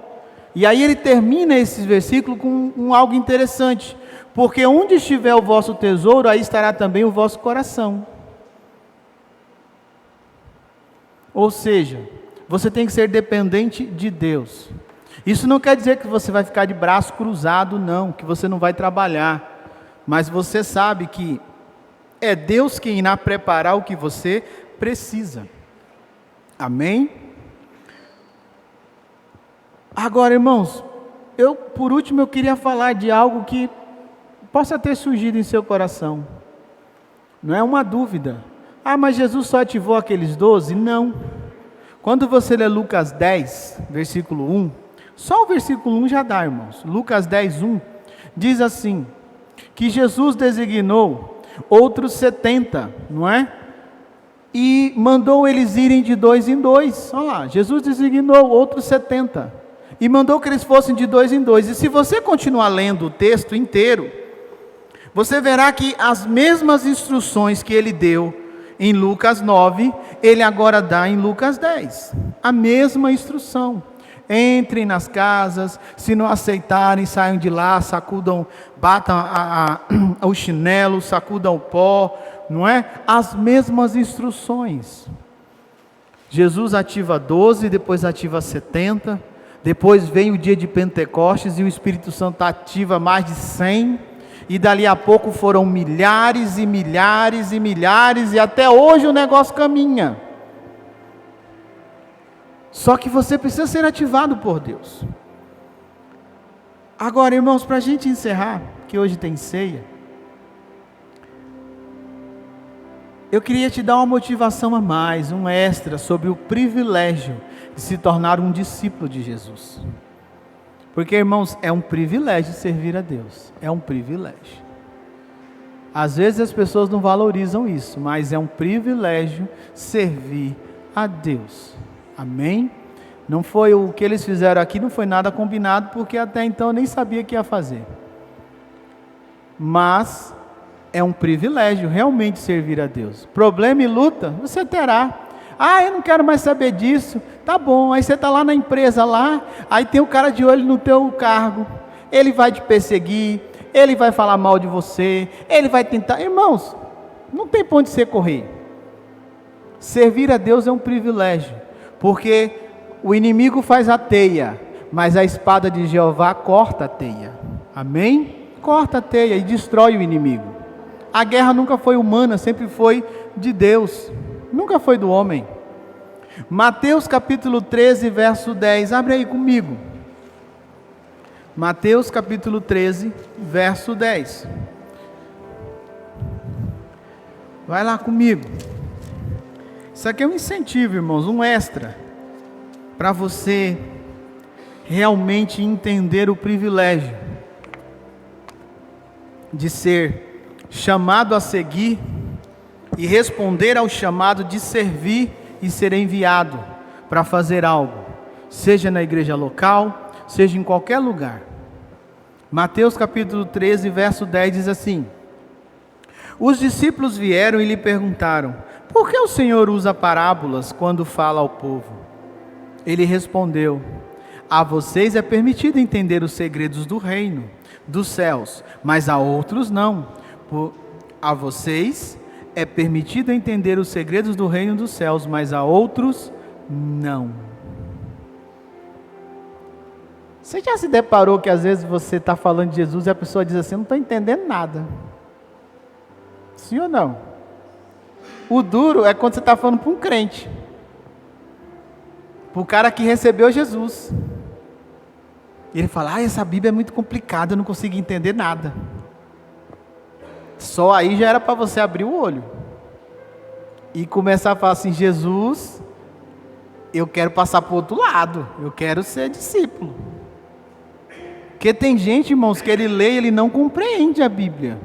E aí ele termina esse versículo com algo interessante. Porque onde estiver o vosso tesouro, aí estará também o vosso coração. Ou seja, você tem que ser dependente de Deus. Isso não quer dizer que você vai ficar de braço cruzado, não, que você não vai trabalhar. Mas você sabe que é Deus quem irá preparar o que você precisa. Amém? Agora, irmãos, por último eu queria falar de algo que possa ter surgido em seu coração. Não é uma dúvida. Ah, mas Jesus só ativou aqueles 12? Não. Quando você lê Lucas 10, versículo 1, só o versículo 1 já dá, irmãos. Lucas 10, 1, diz assim, que Jesus designou outros 70, não é? E mandou eles irem de 2 em 2. Olha lá, Jesus designou outros 70. E mandou que eles fossem de 2 em 2. E se você continuar lendo o texto inteiro, você verá que as mesmas instruções que ele deu em Lucas 9, ele agora dá em Lucas 10. A mesma instrução. Entrem nas casas, se não aceitarem, saiam de lá, sacudam, batam o chinelo, sacudam o pó, não é? As mesmas instruções. Jesus ativa 12, depois ativa 70, depois vem o dia de Pentecostes e o Espírito Santo ativa mais de 100, e dali a pouco foram milhares e milhares e milhares, e até hoje o negócio caminha. Só que você precisa ser ativado por Deus. Agora, irmãos, para a gente encerrar, que hoje tem ceia, eu queria te dar uma motivação a mais, um extra, sobre o privilégio de se tornar um discípulo de Jesus. Porque, irmãos, é um privilégio servir a Deus, é um privilégio. Às vezes as pessoas não valorizam isso, mas é um privilégio servir a Deus. Amém? Não foi o que eles fizeram aqui, não foi nada combinado, porque até então eu nem sabia o que ia fazer. Mas é um privilégio realmente servir a Deus. Problema e luta, você terá. Ah, eu não quero mais saber disso. Tá bom, aí você está lá na empresa lá, aí tem o cara de olho no teu cargo, ele vai te perseguir, ele vai falar mal de você, ele vai tentar. Irmãos, não tem para onde você correr. Servir a Deus é um privilégio. Porque o inimigo faz a teia, mas a espada de Jeová corta a teia. Amém? Corta a teia e destrói o inimigo. A guerra nunca foi humana, sempre foi de Deus. Nunca foi do homem. Mateus capítulo 13, verso 10. Abre aí comigo. Mateus capítulo 13, verso 10. Vai lá comigo. Isso aqui é um incentivo, irmãos, um extra, para você realmente entender o privilégio de ser chamado a seguir e responder ao chamado de servir e ser enviado para fazer algo, seja na igreja local, seja em qualquer lugar. Mateus capítulo 13, verso 10 diz assim: os discípulos vieram e lhe perguntaram: por que o Senhor usa parábolas quando fala ao povo? Ele respondeu: a vocês é permitido entender os segredos do reino dos céus, mas a outros não. A vocês é permitido entender os segredos do reino dos céus, mas a outros não. Você já se deparou que às vezes você está falando de Jesus e a pessoa diz assim: não estou entendendo nada? Sim ou não? O duro é quando você está falando para um crente, para o cara que recebeu Jesus. E ele fala: essa Bíblia é muito complicada, eu não consigo entender nada. Só aí já era para você abrir o olho e começar a falar assim: Jesus, eu quero passar para o outro lado, eu quero ser discípulo. Porque tem gente, irmãos, que ele lê e ele não compreende a Bíblia.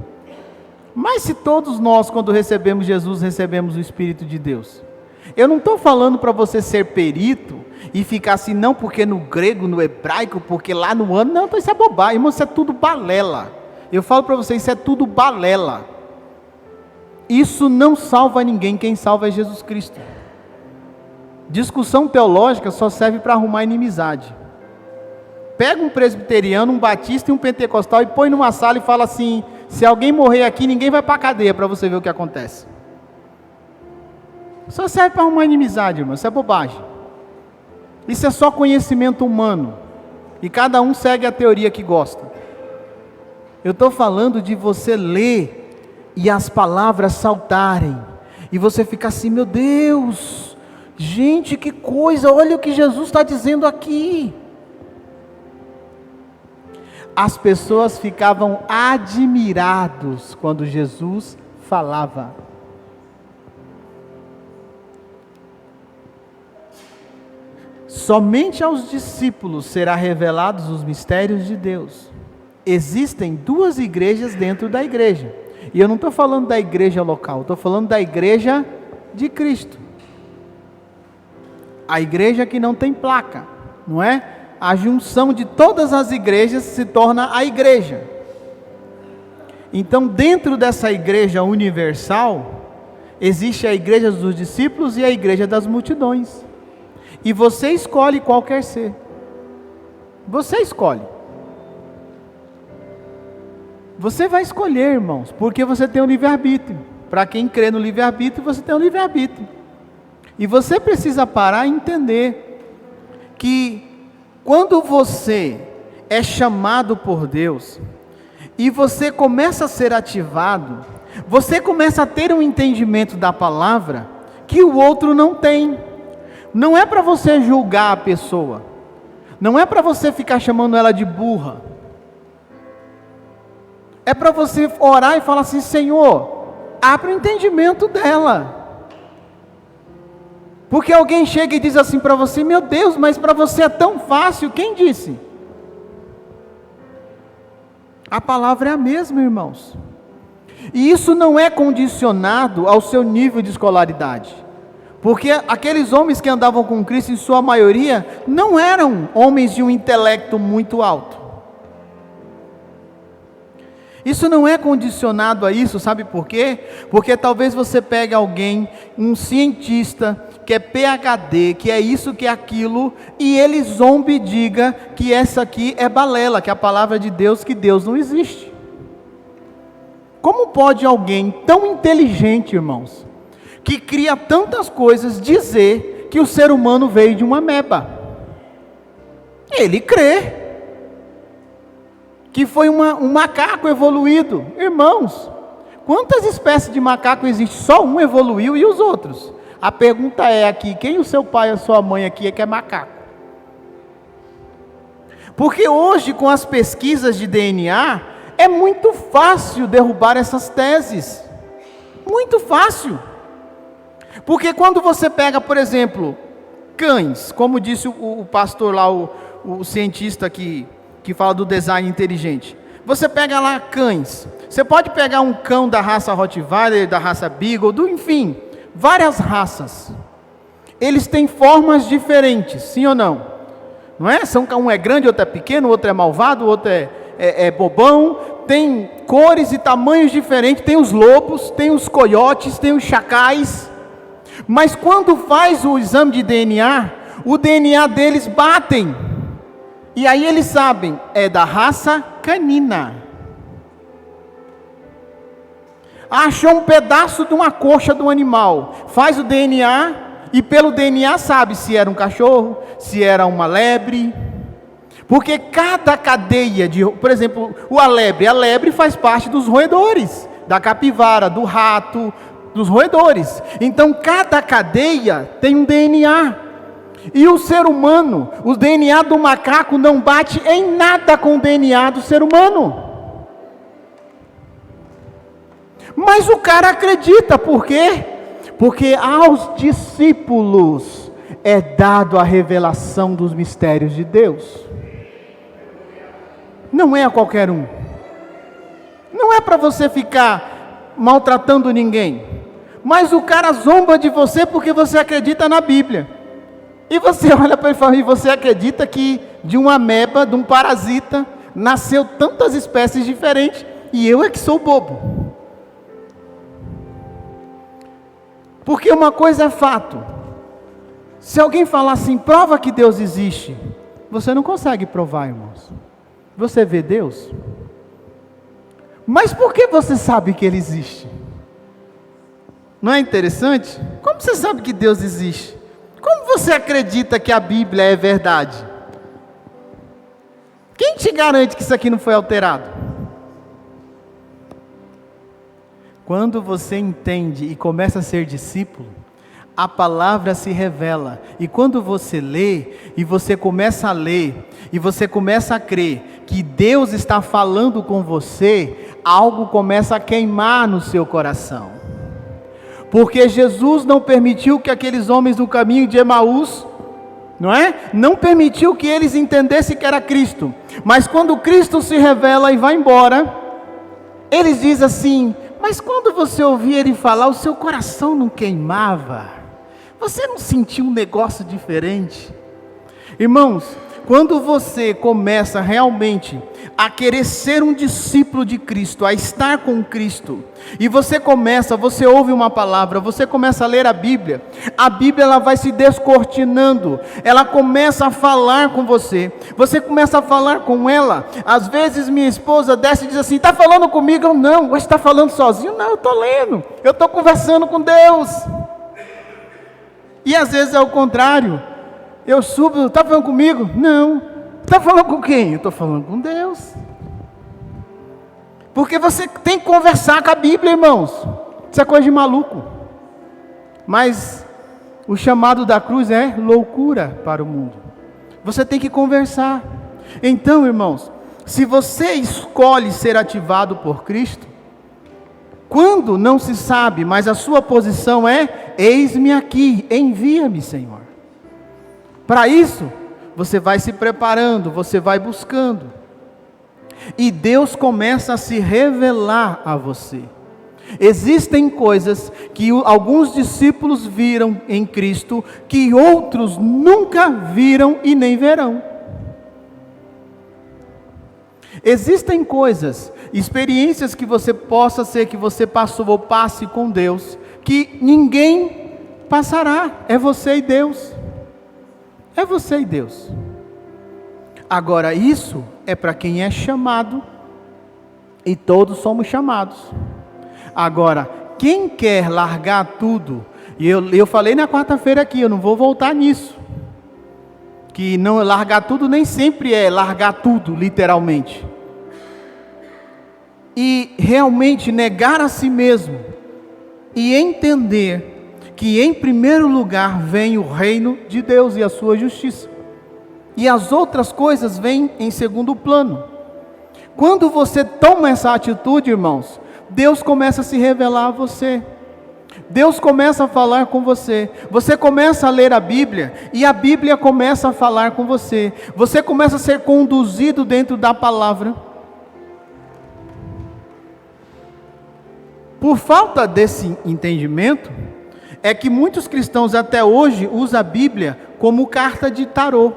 Mas se todos nós, quando recebemos Jesus, recebemos o Espírito de Deus. Eu não estou falando para você ser perito e ficar assim, não, porque no grego, no hebraico, porque lá no ano, não, isso é bobagem, irmão, isso é tudo balela. Eu falo para vocês, isso é tudo balela. Isso não salva ninguém, quem salva é Jesus Cristo. Discussão teológica só serve para arrumar inimizade. Pega um presbiteriano, um batista e um pentecostal e põe numa sala e fala assim: se alguém morrer aqui, ninguém vai para a cadeia, para você ver o que acontece. Só serve para arrumar inimizade, irmão, isso é bobagem. Isso é só conhecimento humano, e cada um segue a teoria que gosta. Eu estou falando de você ler e as palavras saltarem, e você ficar assim: meu Deus, gente, que coisa, olha o que Jesus está dizendo aqui. As pessoas ficavam admirados quando Jesus falava. Somente aos discípulos será revelados os mistérios de Deus. Existem duas igrejas dentro da igreja. E eu não estou falando da igreja local, estou falando da igreja de Cristo. A igreja que não tem placa, não é? A junção de todas as igrejas se torna a igreja. Então, dentro dessa igreja universal, existe a igreja dos discípulos e a igreja das multidões. E você escolhe qual quer ser. Você escolhe. Você vai escolher, irmãos, porque você tem o livre-arbítrio. Para quem crê no livre-arbítrio, você tem o livre-arbítrio. E você precisa parar e entender que quando você é chamado por Deus, e você começa a ser ativado, você começa a ter um entendimento da palavra, que o outro não tem. Não é para você julgar a pessoa, não é para você ficar chamando ela de burra, é para você orar e falar assim: Senhor, abre o entendimento dela. Porque alguém chega e diz assim para você: meu Deus, mas para você é tão fácil. Quem disse? A palavra é a mesma, irmãos. E isso não é condicionado ao seu nível de escolaridade. Porque aqueles homens que andavam com Cristo, em sua maioria, não eram homens de um intelecto muito alto. Isso não é condicionado a isso, sabe por quê? Porque talvez você pegue alguém, um cientista, que é PhD, que é isso, que é aquilo, e ele zombe e diga que essa aqui é balela, que é a palavra de Deus, que Deus não existe. Como pode alguém tão inteligente, irmãos, que cria tantas coisas, dizer que o ser humano veio de uma ameba? Ele crê que foi um macaco evoluído. Irmãos, quantas espécies de macaco existem? Só um evoluiu, e os outros? A pergunta é aqui: quem o seu pai ou sua mãe aqui é que é macaco? Porque hoje, com as pesquisas de DNA, é muito fácil derrubar essas teses. Muito fácil. Porque quando você pega, por exemplo, cães, como disse o pastor lá, o cientista que fala do design inteligente. Você pega lá cães. Você pode pegar um cão da raça Rottweiler, da raça Beagle, enfim, várias raças. Eles têm formas diferentes, sim ou não? Não é? Um é grande, outro é pequeno, outro é malvado, outro é bobão. Tem cores e tamanhos diferentes. Tem os lobos, tem os coiotes, tem os chacais. Mas quando faz o exame de DNA, o DNA deles batem. E aí eles sabem, é da raça canina. Achou um pedaço de uma coxa do animal, faz o DNA, e pelo DNA sabe se era um cachorro, se era uma lebre. Porque cada cadeia por exemplo, a lebre faz parte dos roedores, da capivara, do rato, dos roedores. Então cada cadeia tem um DNA. E o ser humano, o DNA do macaco não bate em nada com o DNA do ser humano. Mas o cara acredita, por quê? Porque aos discípulos é dado a revelação dos mistérios de Deus. Não é a qualquer um. Não é para você ficar maltratando ninguém. Mas o cara zomba de você porque você acredita na Bíblia. E você olha para ele e fala, e você acredita que de uma ameba, de um parasita, nasceu tantas espécies diferentes, e eu é que sou bobo. Porque uma coisa é fato. Se alguém falar assim, prova que Deus existe, você não consegue provar, irmãos. Você vê Deus? Mas por que você sabe que Ele existe? Não é interessante? Como você sabe que Deus existe? Como você acredita que a Bíblia é verdade? Quem te garante que isso aqui não foi alterado? Quando você entende e começa a ser discípulo, a palavra se revela. E quando você lê, e você começa a ler, e você começa a crer que Deus está falando com você, algo começa a queimar no seu coração. Porque Jesus não permitiu que aqueles homens no caminho de Emaús, não é? Não permitiu que eles entendessem que era Cristo. Mas quando Cristo se revela e vai embora, eles dizem assim, mas quando você ouvia Ele falar, o seu coração não queimava? Você não sentiu um negócio diferente? Irmãos, quando você começa realmente a querer ser um discípulo de Cristo, a estar com Cristo, e você ouve uma palavra, você começa a ler a Bíblia ela vai se descortinando, ela começa a falar com você começa a falar com ela. Às vezes minha esposa desce e diz assim, está falando comigo? Eu não, você está falando sozinho? Não, eu estou lendo, eu estou conversando com Deus. E às vezes é o contrário, eu subo, está falando comigo? Não. Está falando com quem? Eu estou falando com Deus. Porque você tem que conversar com a Bíblia, irmãos. Isso é coisa de maluco. Mas o chamado da cruz é loucura para o mundo. Você tem que conversar. Então, irmãos, se você escolhe ser ativado por Cristo, quando não se sabe, mas a sua posição é, eis-me aqui, envia-me, Senhor. Para isso, você vai se preparando, você vai buscando. E Deus começa a se revelar a você. Existem coisas que alguns discípulos viram em Cristo, que outros nunca viram e nem verão. Existem coisas, experiências que você possa ser, que você passou ou passe com Deus, que ninguém passará, é você e Deus. É você e Deus. Agora isso é para quem é chamado, e todos somos chamados. Agora, quem quer largar tudo, e eu falei na quarta-feira aqui, eu não vou voltar nisso, que não largar tudo nem sempre é largar tudo, literalmente. E realmente negar a si mesmo, e entender que em primeiro lugar vem o reino de Deus e a sua justiça, e as outras coisas vêm em segundo plano. Quando você toma essa atitude, irmãos, Deus começa a se revelar a você. Deus começa a falar com você. Você começa a ler a Bíblia e a Bíblia começa a falar com você. Você começa a ser conduzido dentro da palavra. Por falta desse entendimento, é que muitos cristãos até hoje usam a Bíblia como carta de tarô.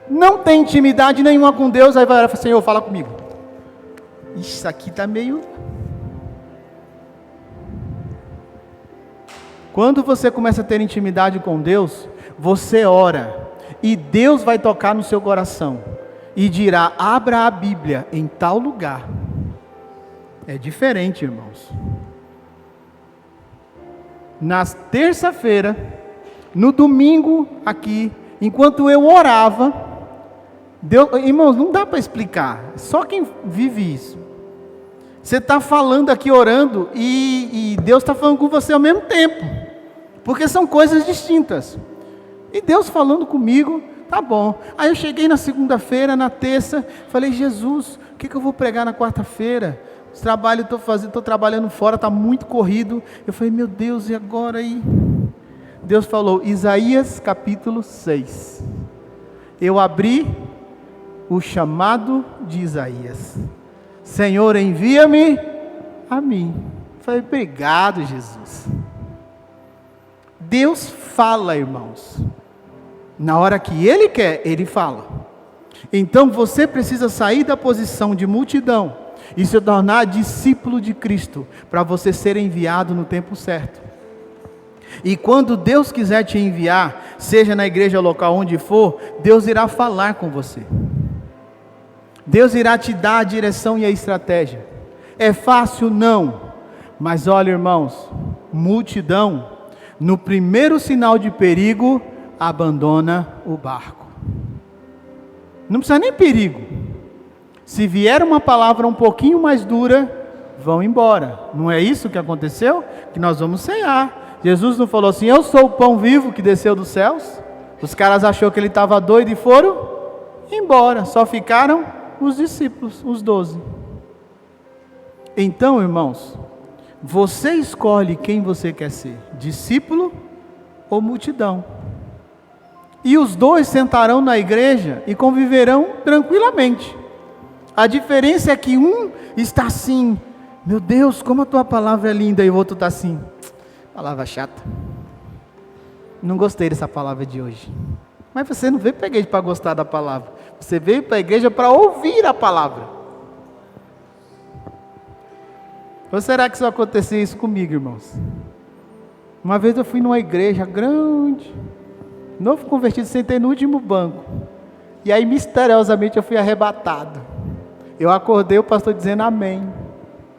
Não tem intimidade nenhuma com Deus, aí vai lá e fala: Senhor, fala comigo. Isso aqui está meio... Quando você começa a ter intimidade com Deus, você ora, e Deus vai tocar no seu coração, e dirá: abra a Bíblia em tal lugar. É diferente, irmãos. Na terça-feira, no domingo aqui, enquanto eu orava, Deus, irmãos, não dá para explicar, só quem vive isso. Você está falando aqui, orando, e Deus está falando com você ao mesmo tempo, porque são coisas distintas. E Deus falando comigo, tá bom. Aí eu cheguei na segunda-feira, na terça, falei: Jesus, o que eu vou pregar na quarta-feira? Os trabalhos estou trabalhando fora, está muito corrido. Eu falei: meu Deus, e agora aí? Deus falou: Isaías capítulo 6. Eu abri o chamado de Isaías. Senhor, envia-me a mim. Eu falei: obrigado, Jesus. Deus fala, irmãos. Na hora que Ele quer, Ele fala. Então você precisa sair da posição de multidão e se tornar discípulo de Cristo, para você ser enviado no tempo certo. E quando Deus quiser te enviar, seja na igreja local onde for, Deus irá falar com você. Deus irá te dar a direção e a estratégia. É fácil? Não. Mas olha, irmãos, multidão, no primeiro sinal de perigo, abandona o barco. Não precisa nem perigo. Se vier uma palavra um pouquinho mais dura, vão embora. Não é isso que aconteceu? Que nós vamos ceiar. Jesus não falou assim: eu sou o pão vivo que desceu dos céus? Os caras acharam que ele estava doido e foram embora. Só ficaram os discípulos, os 12. Então, irmãos, você escolhe quem você quer ser: discípulo ou multidão. E os dois sentarão na igreja e conviverão tranquilamente. A diferença é que um está assim: meu Deus, como a tua palavra é linda, e o outro está assim: palavra chata. Não gostei dessa palavra de hoje. Mas você não veio para a igreja para gostar da palavra, você veio para a igreja para ouvir a palavra. Ou será que isso acontecia isso comigo, irmãos? Uma vez eu fui numa igreja grande, novo convertido, sentei no último banco, e aí misteriosamente eu fui arrebatado. Eu acordei, o pastor dizendo amém.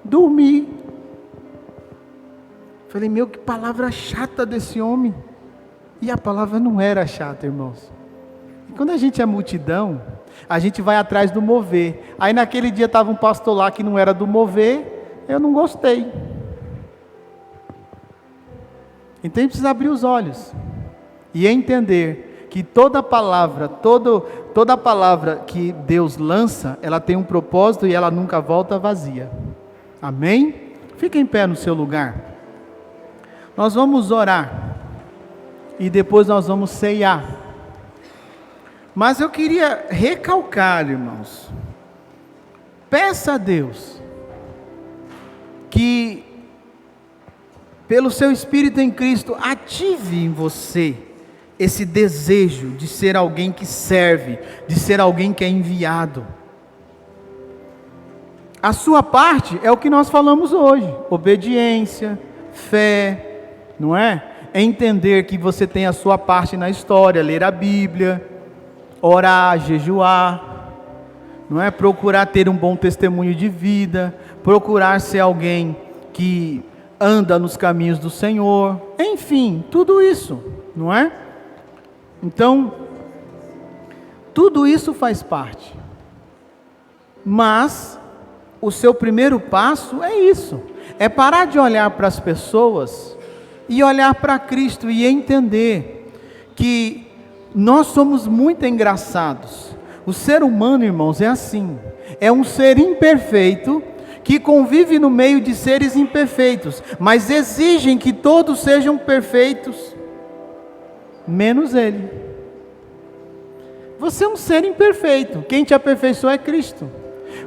Dormi. Falei: meu, que palavra chata desse homem. E a palavra não era chata, irmãos. E quando a gente é multidão, a gente vai atrás do mover. Aí naquele dia estava um pastor lá que não era do mover, eu não gostei. Então a gente precisa abrir os olhos e entender que toda palavra que Deus lança, ela tem um propósito e ela nunca volta vazia. Amém? Fique em pé no seu lugar. Nós vamos orar e depois nós vamos ceiar. Mas eu queria recalcar, irmãos, peça a Deus que, pelo seu Espírito em Cristo, ative em você esse desejo de ser alguém que serve, de ser alguém que é enviado. A sua parte é o que nós falamos hoje: obediência, fé, não é? É entender que você tem a sua parte na história, ler a Bíblia, orar, jejuar, não é? Procurar ter um bom testemunho de vida, procurar ser alguém que anda nos caminhos do Senhor, enfim, tudo isso, não é? Então, tudo isso faz parte. Mas o seu primeiro passo é isso: é parar de olhar para as pessoas e olhar para Cristo e entender que nós somos muito engraçados. O ser humano, irmãos, é assim: é um ser imperfeito que convive no meio de seres imperfeitos, mas exigem que todos sejam perfeitos, menos ele. Você é um ser imperfeito, quem te aperfeiçoou é Cristo.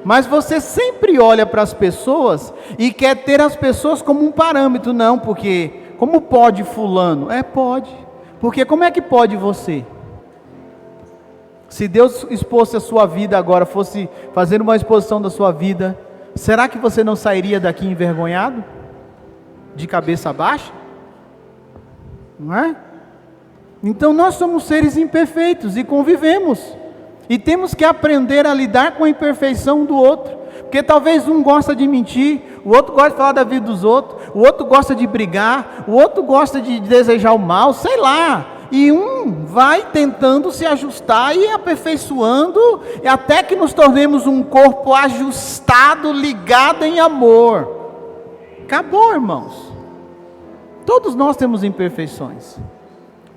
Mas você sempre olha para as pessoas e quer ter as pessoas como um parâmetro. Não, porque como pode fulano? Pode. Porque como é que pode você? Se Deus expôs a sua vida agora, fosse fazer uma exposição da sua vida, será que você não sairia daqui envergonhado? De cabeça baixa? Não é? Então nós somos seres imperfeitos e convivemos. E temos que aprender a lidar com a imperfeição do outro. Porque talvez um gosta de mentir, o outro gosta de falar da vida dos outros, o outro gosta de brigar, o outro gosta de desejar o mal, sei lá. E um vai tentando se ajustar e aperfeiçoando, até que nos tornemos um corpo ajustado, ligado em amor. Acabou, irmãos. Todos nós temos imperfeições.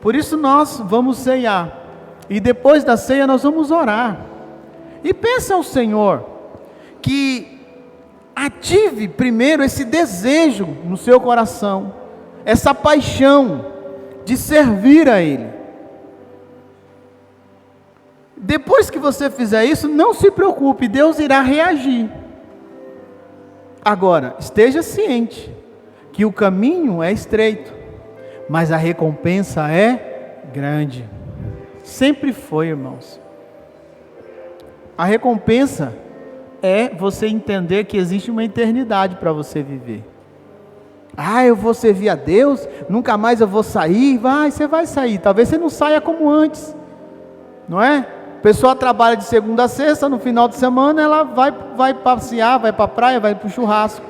Por isso nós vamos ceiar. E depois da ceia nós vamos orar. E peça ao Senhor que ative primeiro esse desejo no seu coração, essa paixão de servir a Ele. Depois que você fizer isso, não se preocupe, Deus irá reagir. Agora, esteja ciente que o caminho é estreito, mas a recompensa é grande. Sempre foi, irmãos. A recompensa é você entender que existe uma eternidade para você viver. Eu vou servir a Deus, nunca mais eu vou sair. Você vai sair, talvez você não saia como antes, não é? A pessoa trabalha de segunda a sexta, no final de semana ela vai passear, vai para a praia, vai para o churrasco.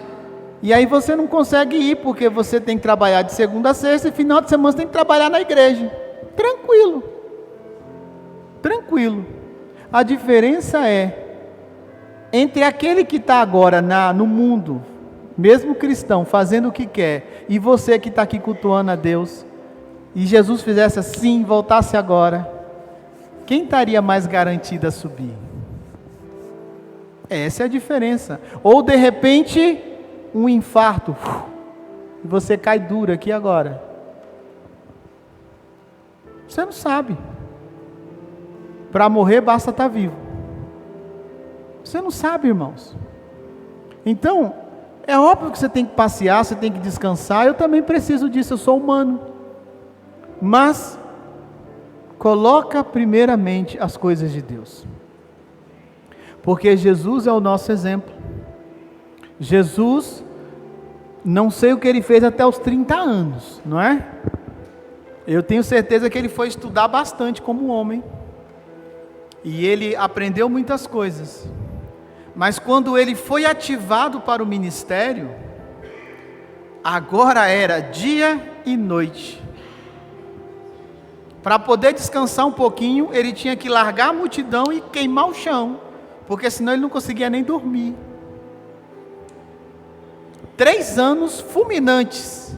E aí você não consegue ir, porque você tem que trabalhar de segunda a sexta, e final de semana você tem que trabalhar na igreja. Tranquilo. Tranquilo. A diferença é entre aquele que está agora no mundo, mesmo cristão, fazendo o que quer, e você que está aqui cultuando a Deus, e Jesus fizesse assim, voltasse agora, quem estaria mais garantido a subir? Essa é a diferença. Ou de repente, um infarto, e você cai duro aqui agora. Você não sabe. Para morrer basta estar vivo. Você não sabe, irmãos. Então, é óbvio que você tem que passear, você tem que descansar. Eu também preciso disso, eu sou humano. Mas coloca primeiramente as coisas de Deus. Porque Jesus é o nosso exemplo. Jesus, não sei o que ele fez até os 30 anos, não é? Eu tenho certeza que ele foi estudar bastante como homem. E ele aprendeu muitas coisas. Mas quando ele foi ativado para o ministério, agora era dia e noite. Para poder descansar um pouquinho, ele tinha que largar a multidão e queimar o chão, porque senão ele não conseguia nem dormir. 3 anos fulminantes,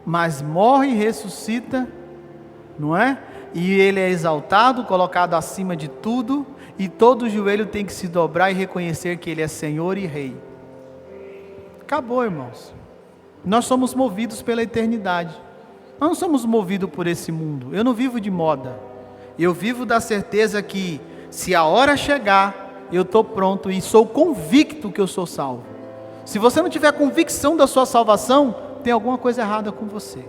mas morre e ressuscita, não é? E ele é exaltado, colocado acima de tudo, e todo joelho tem que se dobrar e reconhecer que ele é Senhor e Rei. Acabou, irmãos. Nós somos movidos pela eternidade. Nós não somos movidos por esse mundo. Eu não vivo de moda. Eu vivo da certeza que, se a hora chegar, eu estou pronto e sou convicto que eu sou salvo. Se você não tiver convicção da sua salvação, tem alguma coisa errada com você.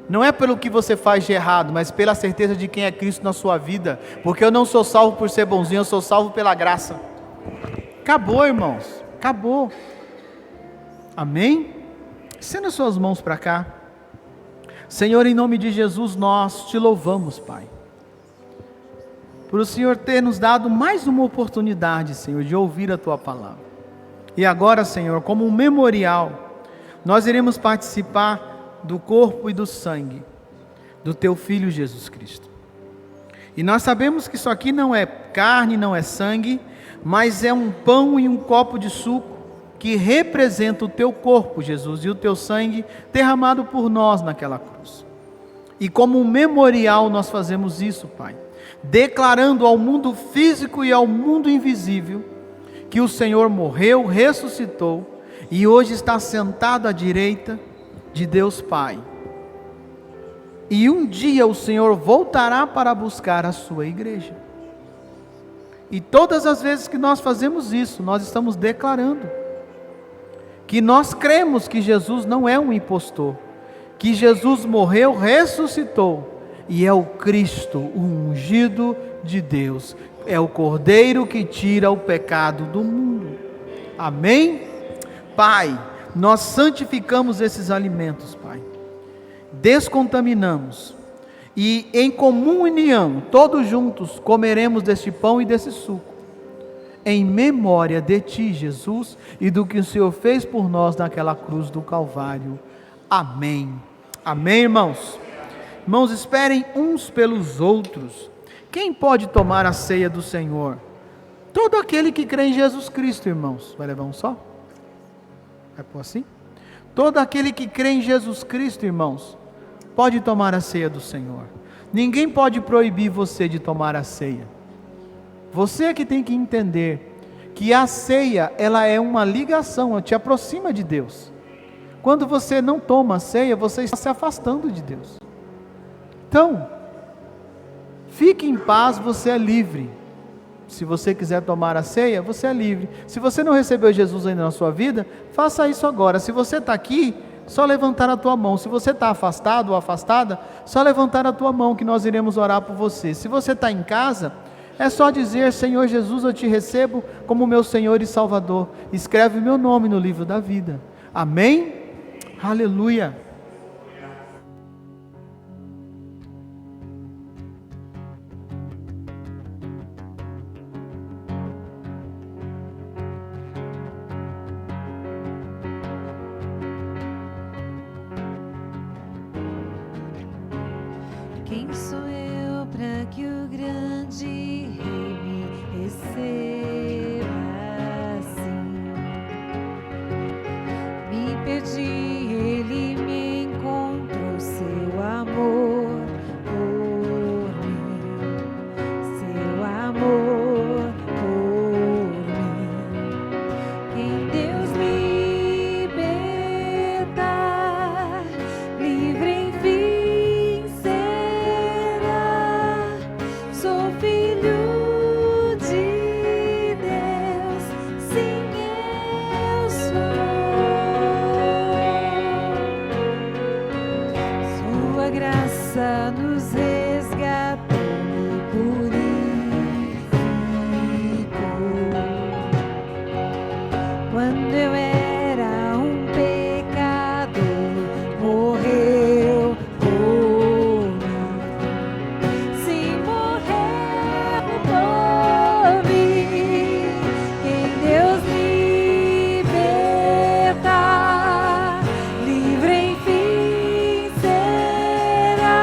Não é pelo que você faz de errado, mas pela certeza de quem é Cristo na sua vida. Porque eu não sou salvo por ser bonzinho, eu sou salvo pela graça. Acabou, irmãos. Acabou. Amém? Estenda suas mãos para cá. Senhor, em nome de Jesus, nós te louvamos, Pai. Por o Senhor ter nos dado mais uma oportunidade, Senhor, de ouvir a Tua palavra. E agora, Senhor, como um memorial, nós iremos participar do corpo e do sangue do Teu Filho Jesus Cristo. E nós sabemos que isso aqui não é carne, não é sangue, mas é um pão e um copo de suco que representa o Teu corpo, Jesus, e o Teu sangue derramado por nós naquela cruz. E como um memorial nós fazemos isso, Pai, declarando ao mundo físico e ao mundo invisível que o Senhor morreu, ressuscitou e hoje está sentado à direita de Deus Pai. E um dia o Senhor voltará para buscar a sua igreja. E todas as vezes que nós fazemos isso, nós estamos declarando que nós cremos que Jesus não é um impostor, que Jesus morreu, ressuscitou e é o Cristo, o ungido de Deus, é o Cordeiro que tira o pecado do mundo. Amém? Pai, nós santificamos esses alimentos, Pai, descontaminamos e em comum união, todos juntos, comeremos deste pão e desse suco, em memória de Ti, Jesus, e do que o Senhor fez por nós naquela cruz do Calvário. Amém. Amém, irmãos? Irmãos, esperem uns pelos outros. Quem pode tomar a ceia do Senhor? Todo aquele que crê em Jesus Cristo, irmãos. Vai levar um só? Vai pôr assim? Todo aquele que crê em Jesus Cristo, irmãos, pode tomar a ceia do Senhor. Ninguém pode proibir você de tomar a ceia. Você é que tem que entender que a ceia, ela é uma ligação, ela te aproxima de Deus. Quando você não toma a ceia, você está se afastando de Deus. Então, fique em paz, você é livre. Se você quiser tomar a ceia, você é livre. Se você não recebeu Jesus ainda na sua vida, faça isso agora. Se você está aqui, só levantar a tua mão. Se você está afastado ou afastada, só levantar a tua mão que nós iremos orar por você. Se você está em casa, é só dizer: Senhor Jesus, eu te recebo como meu Senhor e Salvador. Escreve o meu nome no livro da vida. Amém? Aleluia. Quem sou eu para que o grande Rei me receba assim? Me perdi, ele me encontrou, seu amor por mim, seu amor por mim. Quem Deus me libertar, livre enfim será. Sou filho de Deus, sim eu sou. Sua graça nos resgatou, me purificou. Quando eu era um pecador, morreu por mim. Se morreu por mim, quem Deus libertar, livre enfim será.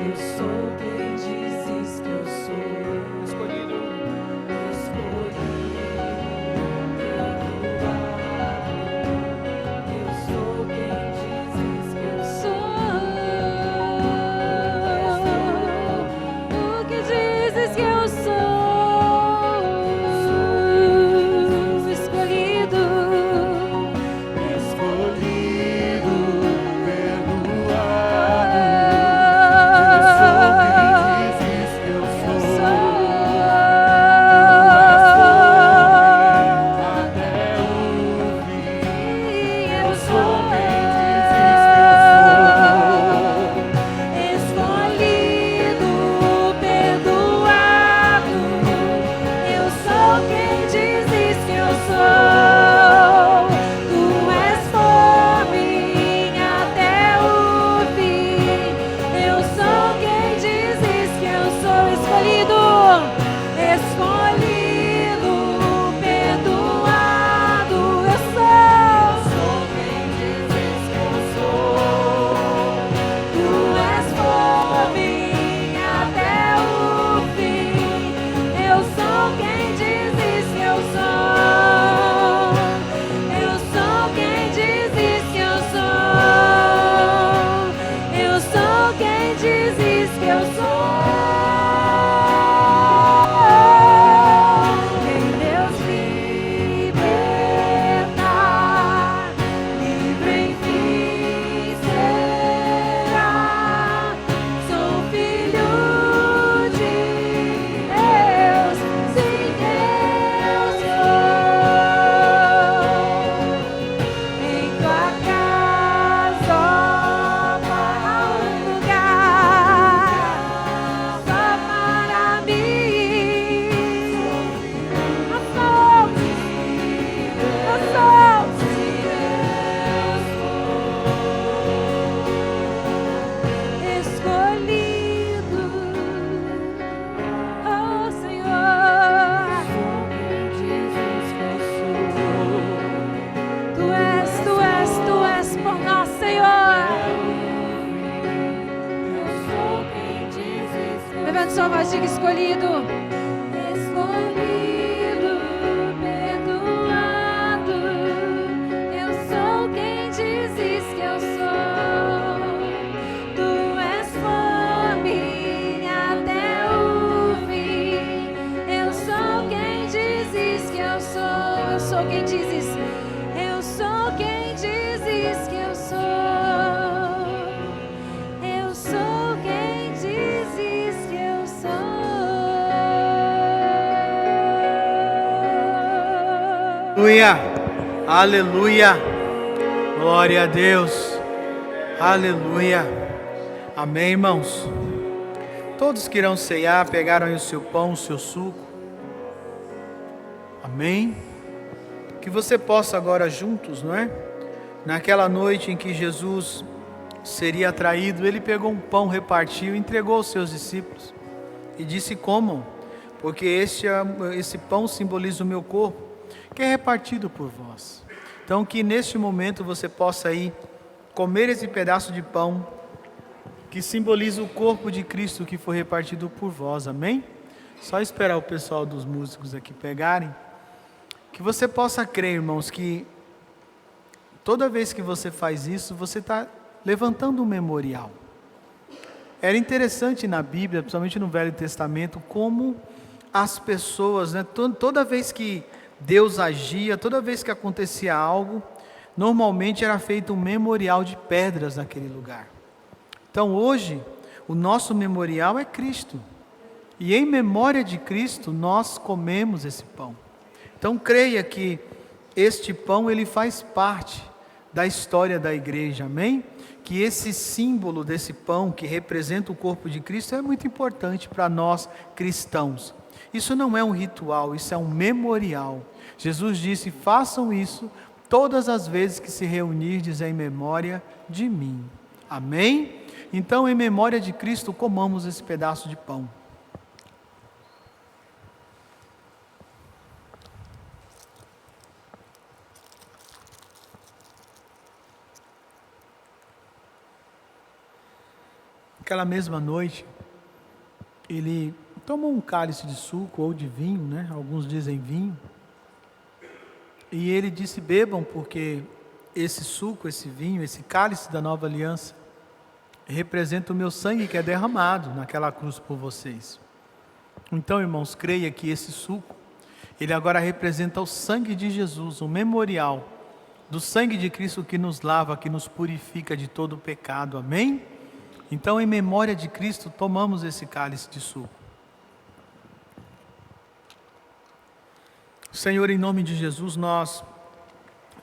Eu sou quem dizes que eu sou. Escolhido. Eu sou quem dizes que eu sou. O que dizes que eu sou? Escolhido. Levante sua voz, diga escolhido. Escolhido, perdoado. Eu sou quem dizes que eu sou. Tu és por mim até o fim. Eu sou quem dizes que eu sou. Eu sou quem dizes. Eu sou quem dizes que eu sou. Eu sou quem dizes que eu sou. Aleluia, aleluia, glória a Deus, aleluia, amém, irmãos. Todos que irão ceiar, pegaram aí o seu pão, o seu suco, amém. Que você possa agora juntos, não é? Naquela noite em que Jesus seria traído, ele pegou um pão, repartiu, entregou aos seus discípulos e disse: comam, porque esse pão simboliza o meu corpo, que é repartido por vós. Então que neste momento você possa aí comer esse pedaço de pão, que simboliza o corpo de Cristo que foi repartido por vós, amém? Só esperar o pessoal dos músicos aqui pegarem. Que você possa crer, irmãos, que toda vez que você faz isso, você está levantando um memorial. Era interessante na Bíblia, principalmente no Velho Testamento, como as pessoas, né, toda vez que Deus agia, toda vez que acontecia algo, normalmente era feito um memorial de pedras naquele lugar. Então hoje, o nosso memorial é Cristo. E em memória de Cristo, nós comemos esse pão. Então creia que este pão, ele faz parte da história da igreja, amém? Que esse símbolo desse pão, que representa o corpo de Cristo, é muito importante para nós cristãos. Isso não é um ritual, isso é um memorial. Jesus disse: façam isso todas as vezes que se reunirdes em memória de mim, amém? Então, em memória de Cristo, comamos esse pedaço de pão. Aquela mesma noite, ele tomou um cálice de suco ou de vinho, né? Alguns dizem vinho. E ele disse: bebam, porque esse suco, esse vinho, esse cálice da nova aliança representa o meu sangue que é derramado naquela cruz por vocês. Então, irmãos, creia que esse suco, ele agora representa o sangue de Jesus, um memorial do sangue de Cristo que nos lava, que nos purifica de todo o pecado. Amém? Então, em memória de Cristo, tomamos esse cálice de suco. Senhor, em nome de Jesus, nós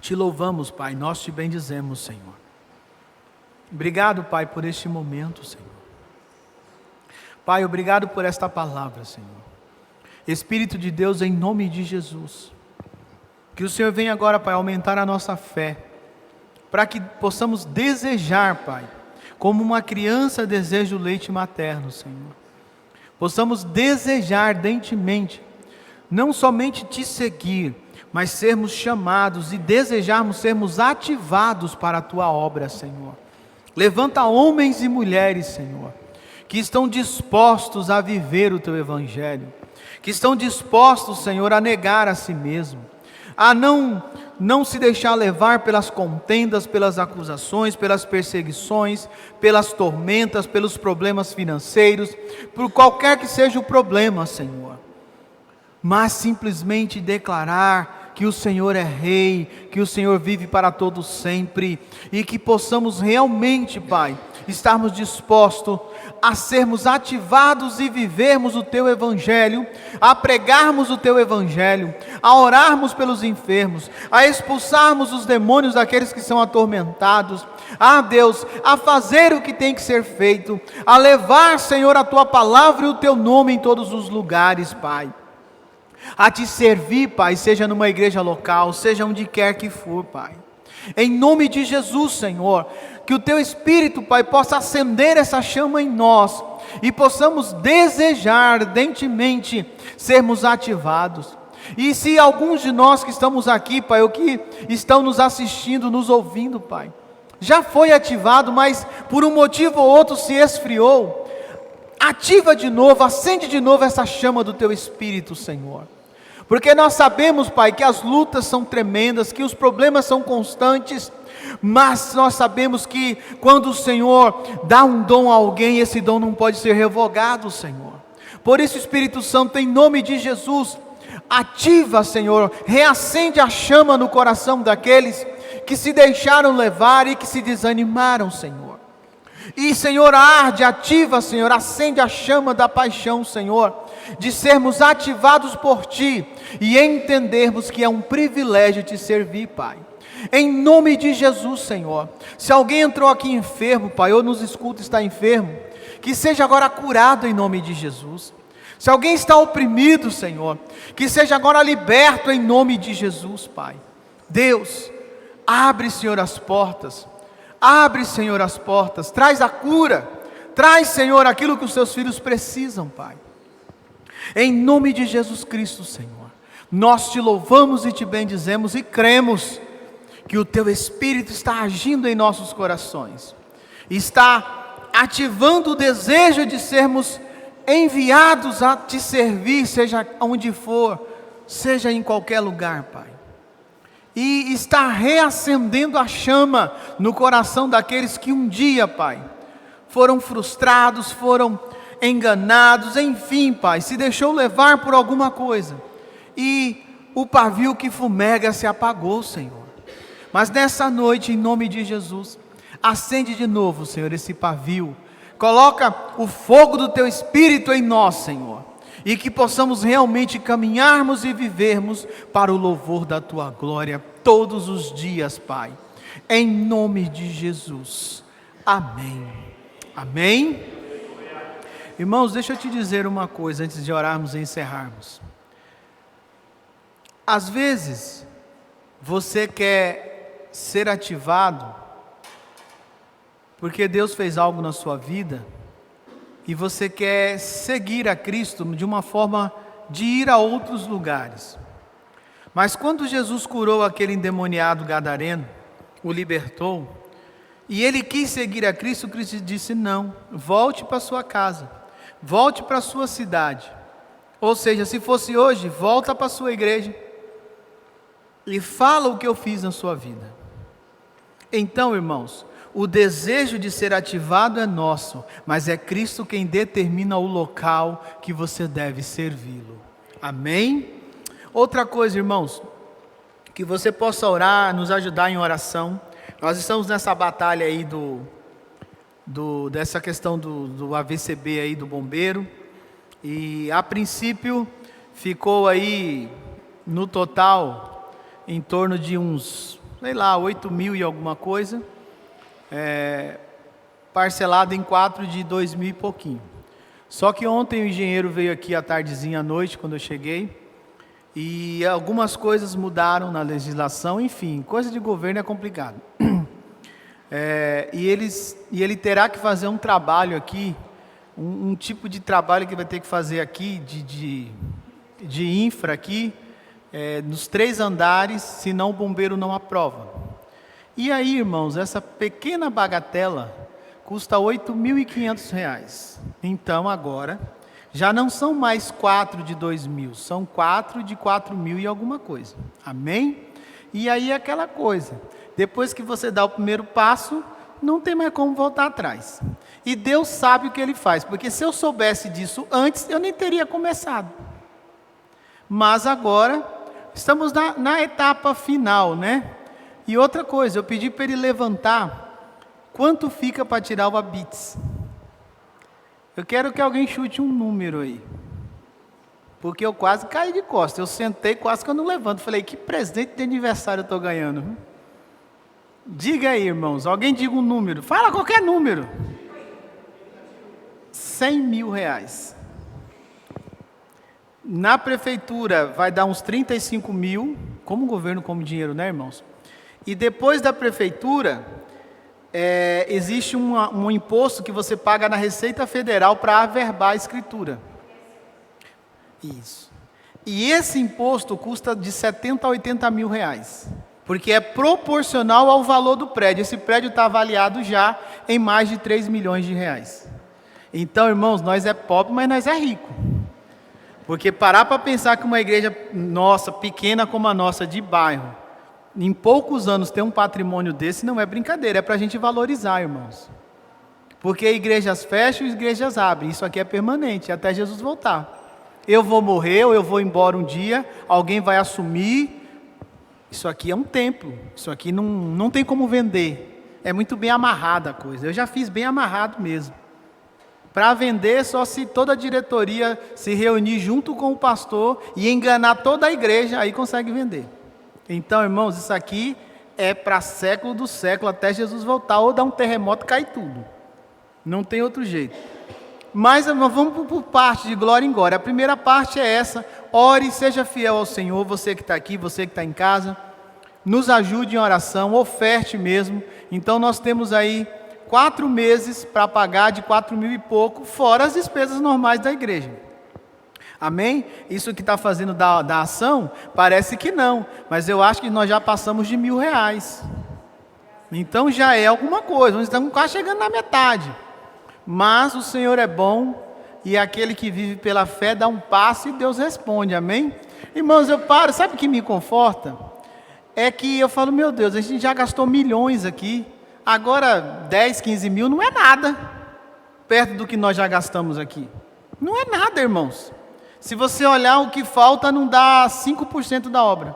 te louvamos, Pai, nós te bendizemos, Senhor. Obrigado, Pai, por este momento, Senhor. Pai, obrigado por esta palavra, Senhor. Espírito de Deus, em nome de Jesus, que o Senhor venha agora, Pai, aumentar a nossa fé, para que possamos desejar, Pai, como uma criança deseja o leite materno, Senhor. Possamos desejar ardentemente, não somente te seguir, mas sermos chamados e desejarmos sermos ativados para a tua obra, Senhor. Levanta homens e mulheres, Senhor, que estão dispostos a viver o teu evangelho, que estão dispostos, Senhor, a negar a si mesmo, a não se deixar levar pelas contendas, pelas acusações, pelas perseguições, pelas tormentas, pelos problemas financeiros, por qualquer que seja o problema, Senhor, mas simplesmente declarar que o Senhor é Rei, que o Senhor vive para todo sempre, e que possamos realmente, Pai, estarmos dispostos a sermos ativados e vivermos o Teu Evangelho, a pregarmos o Teu Evangelho, a orarmos pelos enfermos, a expulsarmos os demônios daqueles que são atormentados, Deus, a fazer o que tem que ser feito, a levar, Senhor, a Tua palavra e o Teu nome em todos os lugares, Pai. A te servir, Pai, seja numa igreja local, seja onde quer que for, Pai. Em nome de Jesus, Senhor, que o Teu Espírito, Pai, possa acender essa chama em nós e possamos desejar ardentemente sermos ativados. E se alguns de nós que estamos aqui, Pai, ou que estão nos assistindo, nos ouvindo, Pai, já foi ativado, mas por um motivo ou outro se esfriou, ativa de novo, acende de novo essa chama do Teu Espírito, Senhor. Porque nós sabemos, Pai, que as lutas são tremendas, que os problemas são constantes, mas nós sabemos que quando o Senhor dá um dom a alguém, esse dom não pode ser revogado, Senhor. Por isso, Espírito Santo, em nome de Jesus, ativa, Senhor, reacende a chama no coração daqueles que se deixaram levar e que se desanimaram, Senhor. E, Senhor, arde, ativa, Senhor, acende a chama da paixão, Senhor, de sermos ativados por Ti e entendermos que é um privilégio Te servir, Pai. Em nome de Jesus, Senhor, se alguém entrou aqui enfermo, Pai, ou nos escuta está enfermo, que seja agora curado em nome de Jesus. Se alguém está oprimido, Senhor, que seja agora liberto em nome de Jesus, Pai. Deus, abre, Senhor, as portas. Abre, Senhor, as portas, traz a cura, traz, Senhor, aquilo que os Teus filhos precisam, Pai. Em nome de Jesus Cristo, Senhor, nós Te louvamos e Te bendizemos e cremos que o Teu Espírito está agindo em nossos corações, está ativando o desejo de sermos enviados a Te servir, seja onde for, seja em qualquer lugar, Pai. E está reacendendo a chama no coração daqueles que um dia, Pai, foram frustrados, foram enganados, enfim, Pai, se deixou levar por alguma coisa, e o pavio que fumega se apagou, Senhor. Mas nessa noite, em nome de Jesus, acende de novo, Senhor, esse pavio, coloca o fogo do Teu Espírito em nós, Senhor, e que possamos realmente caminharmos e vivermos para o louvor da Tua glória todos os dias, Pai, em nome de Jesus, amém, amém. Irmãos, deixa eu te dizer uma coisa antes de orarmos e encerrarmos. Às vezes, você quer ser ativado, porque Deus fez algo na sua vida, e você quer seguir a Cristo de uma forma de ir a outros lugares. Mas quando Jesus curou aquele endemoniado gadareno, o libertou, E ele quis seguir a Cristo, Cristo disse não, volte para sua casa, volte para sua cidade. Ou seja, se fosse hoje, volta para sua igreja e fala o que eu fiz na sua vida. Então, irmãos, o desejo de ser ativado é nosso, mas é Cristo quem determina o local que você deve servi-lo. Amém? Outra coisa, irmãos, que você possa orar, nos ajudar em oração. Nós estamos nessa batalha aí dessa questão do AVCB aí do bombeiro. E a princípio ficou aí no total em torno de uns, 8 mil e alguma coisa, parcelado em 4 de 2 mil e pouquinho. Só que ontem o engenheiro veio aqui à tardezinha à noite, quando eu cheguei, e algumas coisas mudaram na legislação, enfim, coisa de governo é complicado. E ele terá que fazer um trabalho aqui, um tipo de trabalho que vai ter que fazer aqui, de infra aqui, nos 3 andares, senão o bombeiro não aprova. E aí, irmãos, essa pequena bagatela custa R$ 8.500. Então agora, já não são mais 4 de 2 mil, são 4 de 4 mil e alguma coisa. Amém? E aí é aquela coisa, depois que você dá o primeiro passo, não tem mais como voltar atrás. E Deus sabe o que Ele faz, porque se eu soubesse disso antes, eu nem teria começado. Mas agora, estamos na etapa final, né? E outra coisa, eu pedi para ele levantar, quanto fica para tirar o ABITS? Eu quero que alguém chute um número aí. Porque eu quase caí de costas, eu sentei quase que eu não levanto. Falei, que presente de aniversário eu estou ganhando? Diga aí, irmãos, alguém diga um número, fala qualquer número. R$100 mil. Na prefeitura vai dar uns 35 mil, como o governo come dinheiro, né, irmãos? E depois da prefeitura, existe um imposto que você paga na Receita Federal para averbar a escritura. Isso. E esse imposto custa de 70 a 80 mil reais. Porque é proporcional ao valor do prédio. Esse prédio está avaliado já em mais de 3 milhões de reais. Então, irmãos, nós é pobre, mas nós é rico. Porque parar para pensar que uma igreja nossa, pequena como a nossa, de bairro, em poucos anos ter um patrimônio desse não é brincadeira, é para a gente valorizar, irmãos. Porque igrejas fecham e igrejas abrem, isso aqui é permanente, até Jesus voltar. Eu vou morrer, ou eu vou embora um dia, alguém vai assumir, isso aqui é um templo, isso aqui não tem como vender, é muito bem amarrada a coisa, eu já fiz bem amarrado mesmo. Para vender, só se toda a diretoria se reunir junto com o pastor e enganar toda a igreja, aí consegue vender. Então, irmãos, isso aqui é para século do século, até Jesus voltar, ou dar um terremoto e cair tudo. Não tem outro jeito. Mas vamos por parte, de glória em glória. A primeira parte é essa, ore, seja fiel ao Senhor, você que está aqui, você que está em casa, nos ajude em oração, oferte mesmo. Então nós temos aí 4 meses para pagar de 4 mil e pouco, fora as despesas normais da igreja. Amém? Isso que está fazendo da ação, parece que não, mas eu acho que nós já passamos de R$1.000. Então já é alguma coisa, nós estamos quase chegando na metade. Mas o Senhor é bom, e aquele que vive pela fé dá um passo e Deus responde, amém? Irmãos, eu paro, sabe o que me conforta? É que eu falo, meu Deus, a gente já gastou milhões aqui, agora 10, 15 mil não é nada, perto do que nós já gastamos aqui. Não é nada, irmãos. Se você olhar o que falta, não dá 5% da obra.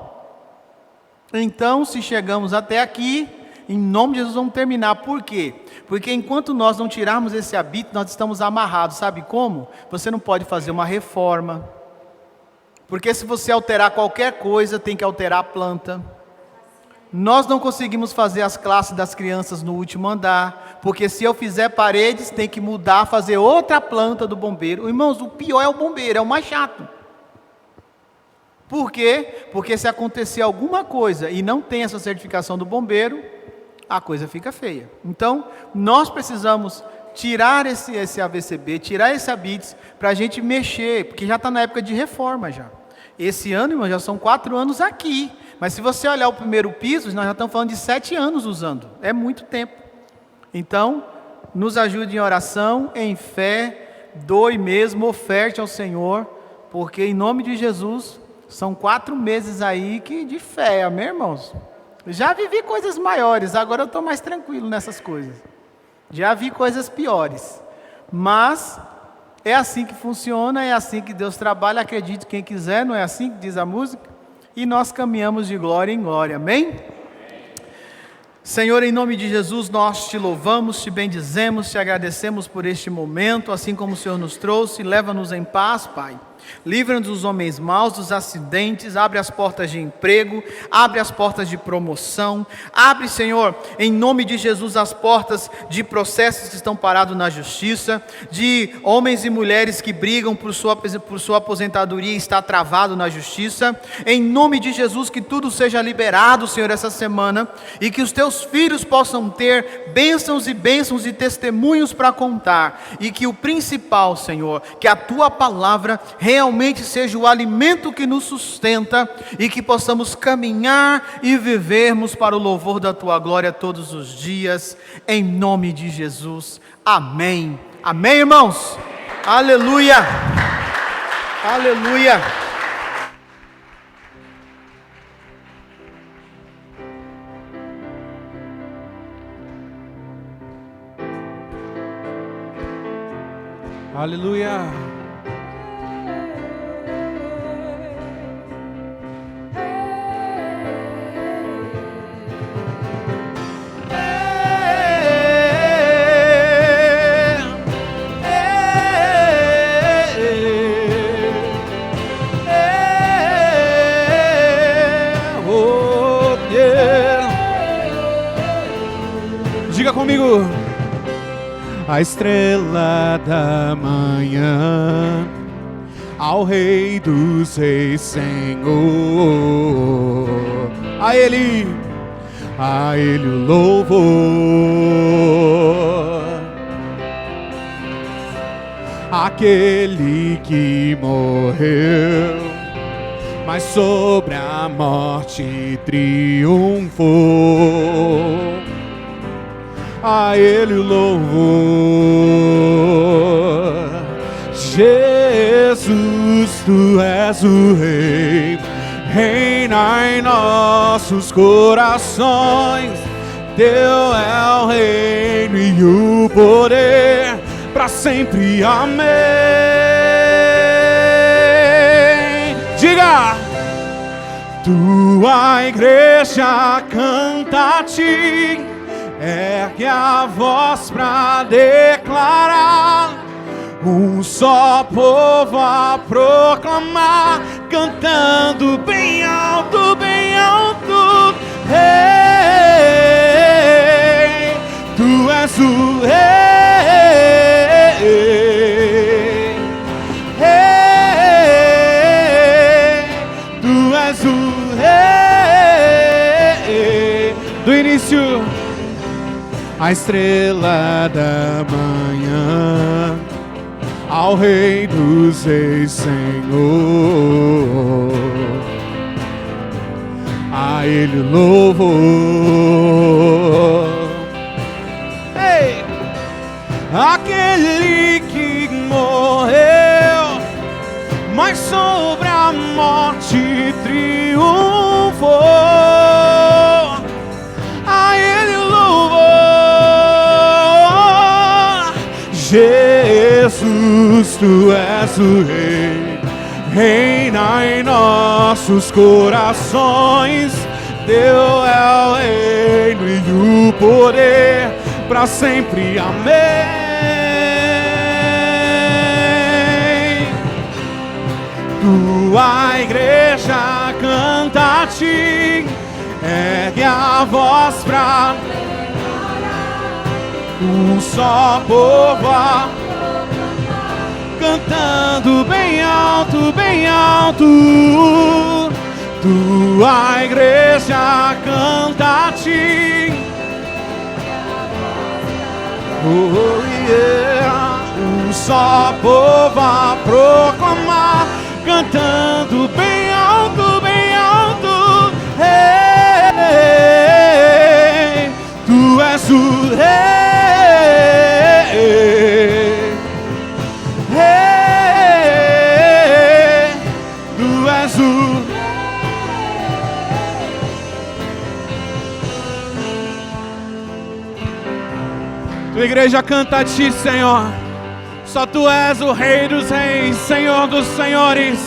Então, se chegamos até aqui, em nome de Jesus vamos terminar. Por quê? Porque enquanto nós não tirarmos esse hábito, nós estamos amarrados. Sabe como? Você não pode fazer uma reforma. Porque se você alterar qualquer coisa, tem que alterar a planta. Nós não conseguimos fazer as classes das crianças no último andar, porque se eu fizer paredes, tem que mudar, fazer outra planta do bombeiro. Irmãos, o pior é o bombeiro, é o mais chato. Por quê? Porque se acontecer alguma coisa e não tem essa certificação do bombeiro, a coisa fica feia. Então, nós precisamos tirar esse AVCB, tirar esse ABITS, para a gente mexer, porque já está na época de reforma já. Esse ano, irmão, já são 4 anos aqui. Mas se você olhar o primeiro piso, nós já estamos falando de 7 anos usando. É muito tempo. Então, nos ajude em oração, em fé, doe mesmo, oferte ao Senhor, porque em nome de Jesus, são 4 meses aí de fé, amém, irmãos? Já vivi coisas maiores, agora eu estou mais tranquilo nessas coisas. Já vi coisas piores, mas é assim que funciona, é assim que Deus trabalha, acredite quem quiser, não é assim que diz a música? E nós caminhamos de glória em glória, amém? Senhor, em nome de Jesus, nós te louvamos, te bendizemos, te agradecemos por este momento, assim como o Senhor nos trouxe, leva-nos em paz, Pai. Livra-nos dos homens maus, dos acidentes, abre as portas de emprego, abre as portas de promoção, abre, Senhor, em nome de Jesus, as portas de processos que estão parados na justiça, de homens e mulheres que brigam por sua aposentadoria e está travado na justiça, em nome de Jesus, que tudo seja liberado, Senhor, essa semana, e que os teus filhos possam ter bênçãos e testemunhos para contar, e que o principal, Senhor, que a tua palavra realmente seja o alimento que nos sustenta e que possamos caminhar e vivermos para o louvor da tua glória todos os dias, em nome de Jesus, amém, amém, irmãos, aleluia, aleluia. Aleluia. Diga comigo. A estrela da manhã, ao Rei dos Reis, Senhor, a Ele o louvor. Aquele que morreu, mas sobre a morte triunfou. A Ele o louvor. Jesus, Tu és o Rei, reina em nossos corações. Teu é o reino e o poder, para sempre, amém. Diga! Tua igreja canta a Ti, ergue a voz pra declarar, um só povo a proclamar, cantando bem alto, bem alto. Rei, Tu és o Rei. Rei, Tu és o Rei. Do início, a estrela da manhã, ao Rei dos Reis, Senhor, a Ele o louvor. Ei! Aquele que morreu, mas sobre a morte triunfou. A Ele o louvor. Jesus, Tu és o Rei, reina em nossos corações. Teu é o reino e o poder, para sempre, amém. Tua igreja canta a Ti, ergue a voz pra um só povo a cantando bem alto, bem alto. Tua igreja canta a Ti, oh yeah. Um só povo a proclamar, cantando bem alto, bem alto. Hey, Tu és o Rei. igreja canta a Ti, Senhor. Só Tu és o Rei dos Reis, Senhor dos Senhores,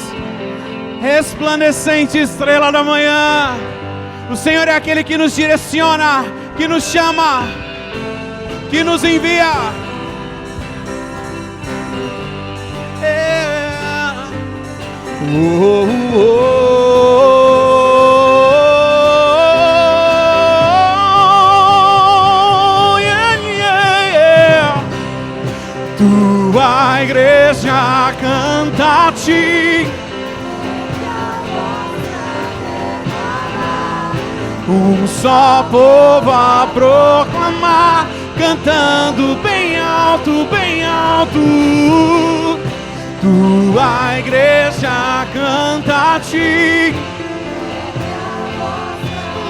resplandecente estrela da manhã. O Senhor é aquele que nos direciona, que nos chama, que nos envia. Tua igreja canta a Ti. Um só povo a proclamar, cantando bem alto, bem alto. Tua igreja canta a Ti.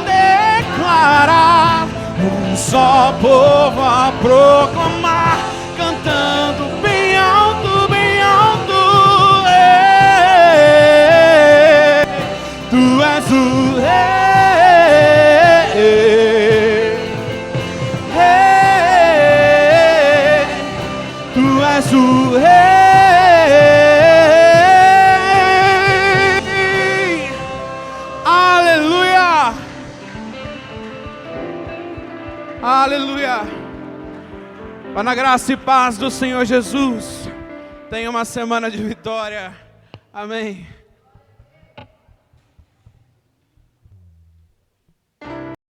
Declarar, um só povo a proclamar, cantando bem alto, bem alto. Tu és o Rei. Tu és o Rei. Aleluia. Aleluia. Vá na graça e paz do Senhor Jesus. Tenha uma semana de vitória. Amém.